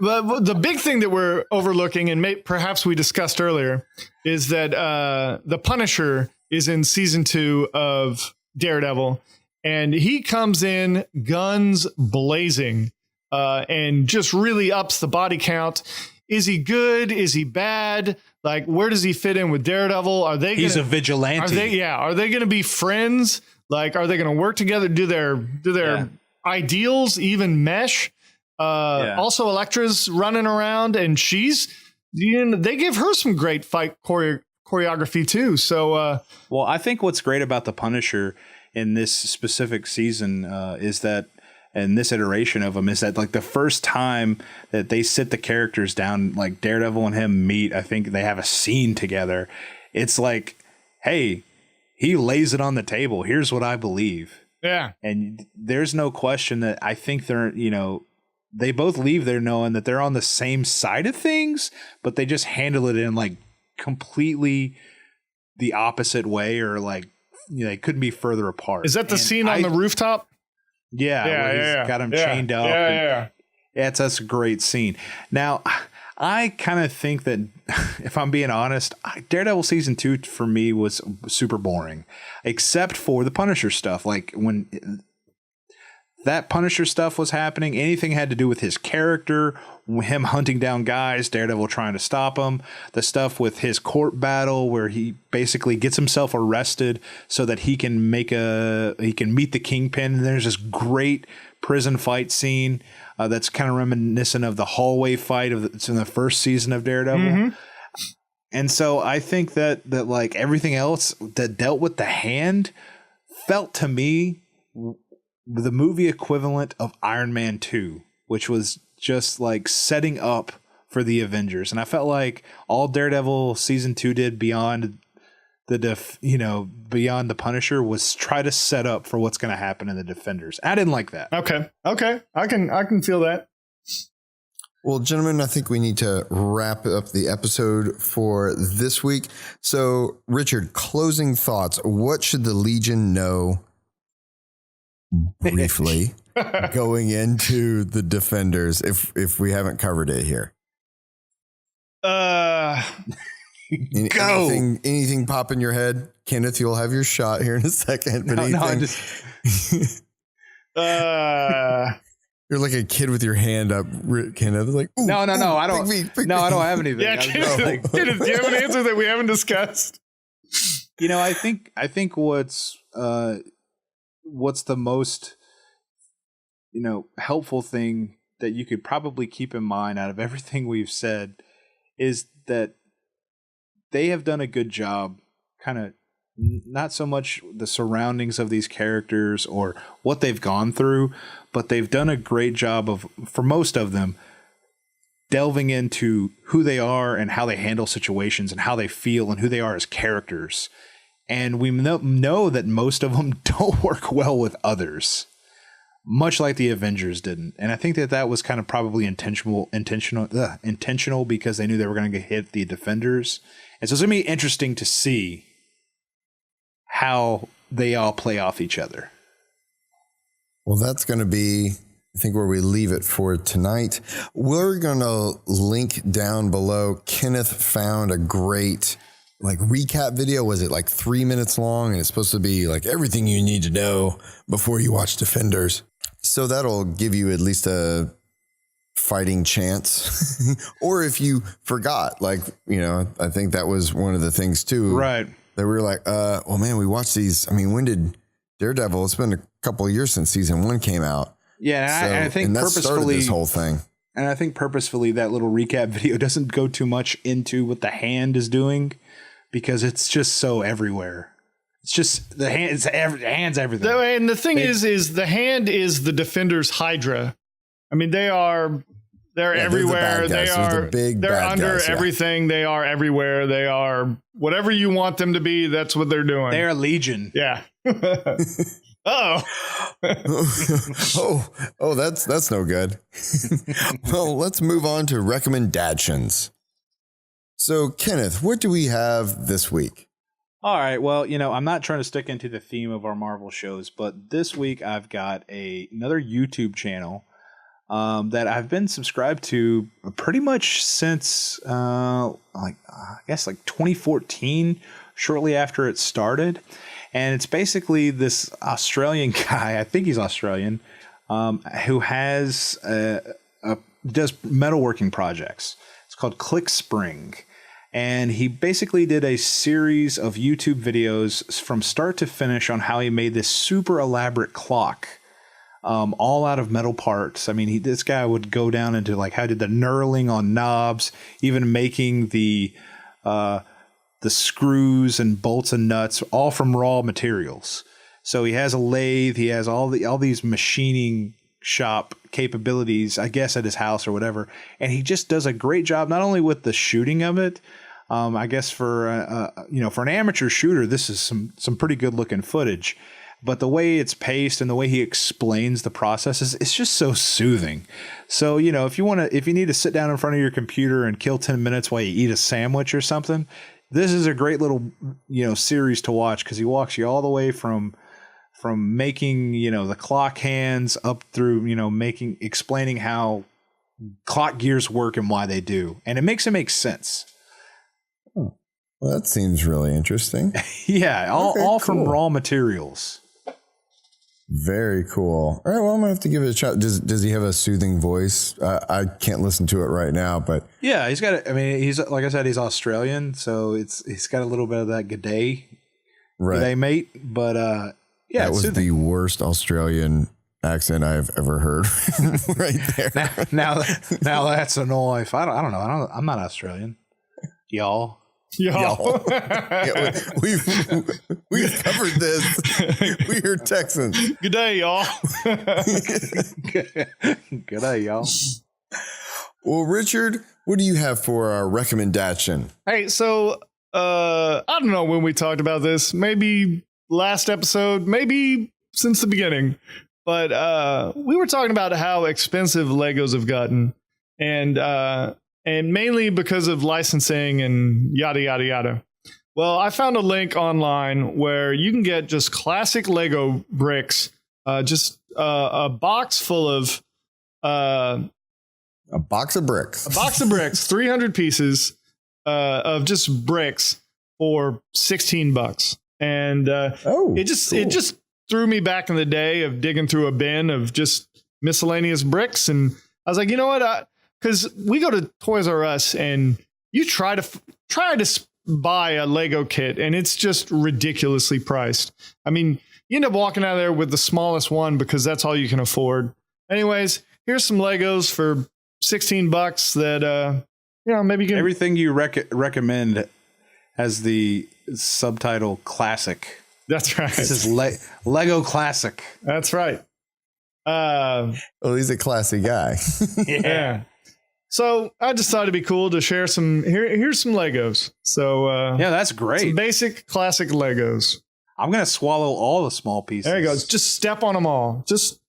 The big thing that we're overlooking, and perhaps we discussed earlier, is that the Punisher is in season 2 of Daredevil, and he comes in guns blazing, and just really ups the body count. Is he good? Is he bad? Where does he fit in with Daredevil? He's a vigilante. Are they going to be friends? Like, are they going to work together? Do their ideals even mesh? Also, Elektra's running around, and she's, they give her some great fight choreography too. So, well, I think what's great about the Punisher in this specific season is that, and this iteration of him, is that like the first time that they sit the characters down, like Daredevil and him meet, I think they have a scene together. It's like, hey, he lays it on the table. Here's what I believe. Yeah. And there's no question that I think they're, they both leave there knowing that they're on the same side of things, but they just handle it in like completely the opposite way, or like, they couldn't be further apart. Is that the scene on the rooftop? Yeah. Where he's got him chained up. Yeah. That's a great scene. Now, I kind of think that, if I'm being honest, Daredevil season 2 for me was super boring, except for the Punisher stuff. Like when that Punisher stuff was happening, anything had to do with his character, him hunting down guys, Daredevil trying to stop him, the stuff with his court battle where he basically gets himself arrested so that he can meet the Kingpin. And there's this great prison fight scene that's kind of reminiscent of the hallway fight it's in the first season of Daredevil. Mm-hmm. And so I think that like everything else that dealt with the Hand felt to me the movie equivalent of Iron Man 2, which was just like setting up for the Avengers. And I felt like all Daredevil season 2 did beyond beyond the Punisher was try to set up for what's going to happen in the Defenders. I didn't like that. Okay. I can feel that. Well, gentlemen, I think we need to wrap up the episode for this week. So, Richard, closing thoughts. What should the Legion know briefly going into the Defenders if we haven't covered it here? Anything pop in your head? Kenneth, you'll have your shot here in a second. But you're like a kid with your hand up, Kenneth. Like, no, I don't. I don't have anything. Yeah, Kenneth, do you have an answer that we haven't discussed? I think what's the most helpful thing that you could probably keep in mind out of everything we've said is that they have done a good job, kind of not so much the surroundings of these characters or what they've gone through, but they've done a great job of, for most of them, delving into who they are and how they handle situations and how they feel and who they are as characters. And we know that most of them don't work well with others, much like the Avengers didn't. And I think that was kind of probably intentional because they knew they were going to hit the Defenders. And so it's going to be interesting to see how they all play off each other. Well, that's going to be, I think, where we leave it for tonight. We're going to link down below. Kenneth found a great recap video. Was it 3 minutes long? And it's supposed to be everything you need to know before you watch Defenders. So that'll give you at least a fighting chance. Or if you forgot, I think that was one of the things too. Right. That we were like, well, man, we watched these. I mean, when did Daredevil? It's been a couple of years since season 1 came out. Yeah. And I think that started this whole thing. And I think purposefully that little recap video doesn't go too much into what the Hand is doing because it's just so everywhere. It's just the Hand's everything. And the thing is the Hand is the Defenders' Hydra. I mean, they're everywhere. They're under everything. They are everywhere. They are whatever you want them to be. That's what they're doing. They're a legion. Yeah. Oh, that's no good. Well, let's move on to RecommenDADtions. So, Kenneth, what do we have this week? All right. Well, I'm not trying to stick into the theme of our Marvel shows, but this week I've got another YouTube channel that I've been subscribed to pretty much since, 2014, shortly after it started. And it's basically this Australian guy, I think he's Australian, who has does metalworking projects. It's called ClickSpring. And he basically did a series of YouTube videos from start to finish on how he made this super elaborate clock, all out of metal parts. I mean, this guy would go down into like how did the knurling on knobs, even making the screws and bolts and nuts, all from raw materials. So he has a lathe, he has all these machining shop capabilities, I guess, at his house or whatever, and he just does a great job not only with the shooting of it. I guess for an amateur shooter, this is some pretty good looking footage, but the way it's paced and the way he explains the processes, it's just so soothing. So if you need to sit down in front of your computer and kill 10 minutes while you eat a sandwich or something, this is a great little series to watch, because he walks you all the way from making the clock hands up through explaining how clock gears work and why they do, and it makes it make sense. Well, that seems really interesting. Yeah, all from raw materials. Very cool. All right, well, I'm gonna have to give it a shot. Does he have a soothing voice? I can't listen to it right now, but yeah, he's got. He's like I said, he's Australian, so he's got a little bit of that g'day, right. G'day, mate. But yeah, that was soothing. The worst Australian accent I've ever heard. Right there. Now that's a knife. I don't know. I'm not Australian. Y'all. Yeah, we've covered this. We hear Texans. Good day, y'all. Good day, y'all. Well, Richard, what do you have for our recommendation? Hey, so I don't know when we talked about this. Maybe last episode, maybe since the beginning. But we were talking about how expensive Legos have gotten, and mainly because of licensing and yada, yada, yada. Well, I found a link online where you can get just classic Lego bricks, just a box full of... a box of bricks. A box of bricks, 300 pieces of just bricks for $16. And it just threw me back in the day of digging through a bin of just miscellaneous bricks. And I was like, you know what? Because we go to Toys R Us and you try to buy a Lego kit and it's just ridiculously priced. I mean, you end up walking out of there with the smallest one because that's all you can afford. Anyways, here's some Legos for $16 that maybe you can. Everything you recommend has the subtitle classic. That's right. This is Lego classic. That's right. Well, he's a classy guy. Yeah. So I just thought it'd be cool to share some. Here's some Legos. So yeah, that's great. Some basic classic Legos. I'm gonna swallow all the small pieces. There you go. Just step on them all. Just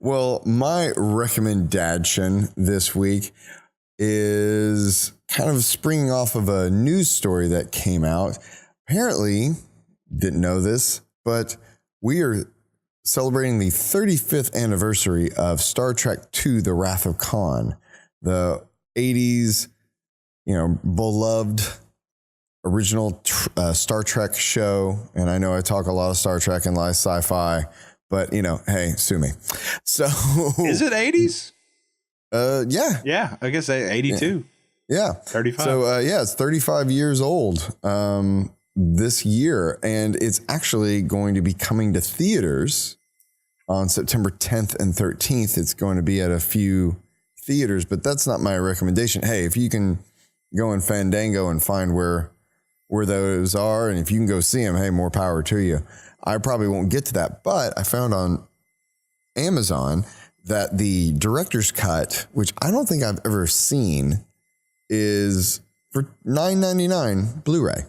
Well, my recommendation this week is kind of springing off of a news story that came out. Apparently, didn't know this, but we are celebrating the 35th anniversary of Star Trek II: The Wrath of Khan, the 80s, beloved original Star Trek show. And I know I talk a lot of Star Trek and a lot of sci-fi, but hey, sue me. So is it 80s? Yeah. Yeah, I guess 82. Yeah. 35. So it's 35 years old this year, and it's actually going to be coming to theaters on September 10th and 13th. It's going to be at a few theaters, but that's not my recommendation. Hey, if you can go in Fandango and find where those are, and if you can go see them, hey, more power to you. I probably won't get to that, but I found on Amazon that the director's cut, which I don't think I've ever seen, is for $9.99 Blu-ray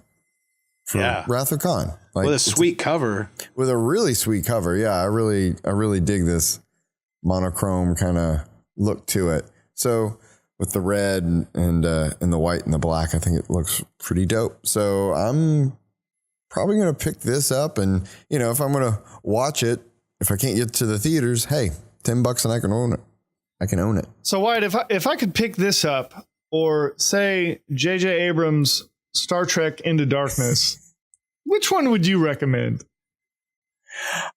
for Wrath of Khan. With a sweet cover. With a really sweet cover. Yeah, I really dig this monochrome kind of look to it. So with the red and the white and the black, I think it looks pretty dope. So I'm probably going to pick this up, and if I'm going to watch it, if I can't get to the theaters, hey, $10 and I can own it. I can own it. So Wyatt, if I could pick this up, or say J.J. Abrams' Star Trek Into Darkness, which one would you recommend?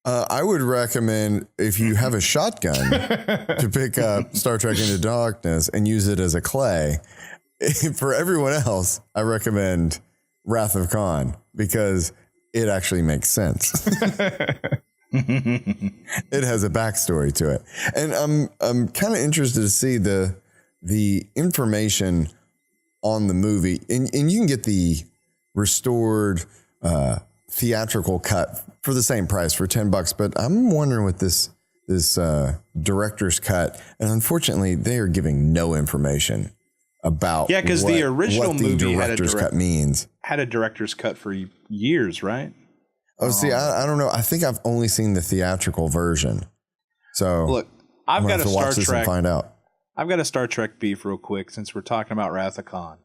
I would recommend if you have a shotgun to pick up Star Trek Into Darkness and use it as a clay. For everyone else, I recommend Wrath of Khan because it actually makes sense. It has a backstory to it. And I'm kind of interested to see the information on the movie. And you can get the restored theatrical cut for the same price for $10, but I'm wondering with this director's cut, and unfortunately they are giving no information about because the original movie director's cut means. Had a director's cut for years, right? Oh, see, I don't know. I think I've only seen the theatrical version. So look, I've got a Star Trek and find out. I've got a Star Trek beef real quick since we're talking about Wrath of Khan.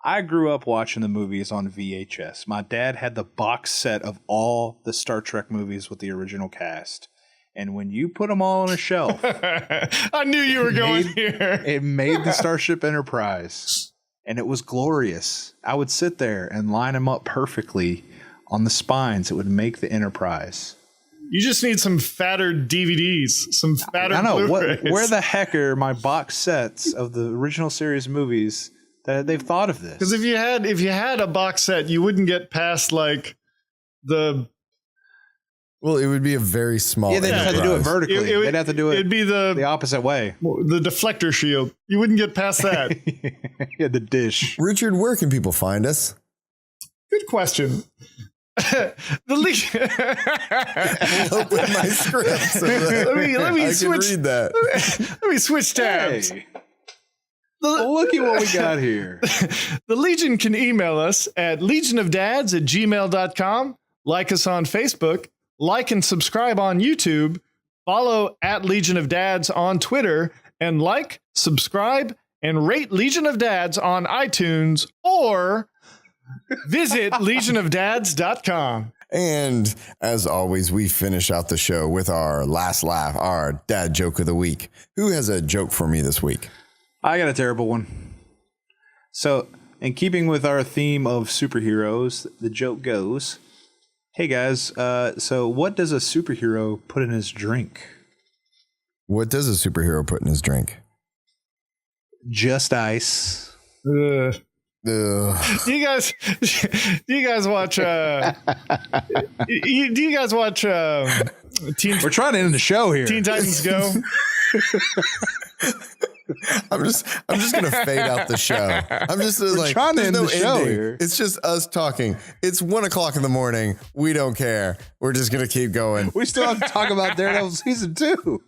I grew up watching the movies on VHS. My dad had the box set of all the Star Trek movies with the original cast. And when you put them all on a shelf, I knew you were going here. It made the Starship Enterprise, and it was glorious. I would sit there and line them up perfectly on the spines. It would make the Enterprise. You just need some fatter DVDs, some fatter I know. Blu-rays. Where the heck are my box sets of the original series movies that they've thought of this? Because if you had a box set, you wouldn't get past like the. Well, it would be a very small. Yeah, they'd have to do it vertically. They'd have to do it. It'd be the opposite way. The deflector shield. You wouldn't get past that. Yeah, the dish. Richard, where can people find us? Good question. The Legion. Open my script. So let me I switch. can read that. Let me switch tabs. Hey. Well, look at what we got here. The Legion can email us at legionofdads@gmail.com. Like us on Facebook. Like and subscribe on YouTube. Follow at Legion of Dads on Twitter. And like, subscribe, and rate Legion of Dads on iTunes. Or visit legionofdads.com. And as always, we finish out the show with our last laugh, our dad joke of the week. Who has a joke for me this week? I got a terrible one. So, in keeping with our theme of superheroes, the joke goes, hey guys, so what does a superhero put in his drink? What does a superhero put in his drink? Just ice. Do you guys watch do you guys watch We're trying to end the show here. Teen Titans Go? I'm just gonna fade out the show. I'm just like trying to there's end no the show ending. here. It's just us talking. It's 1:00 in the morning. We don't care. We're just gonna keep going. We still have to talk about Daredevil season 2.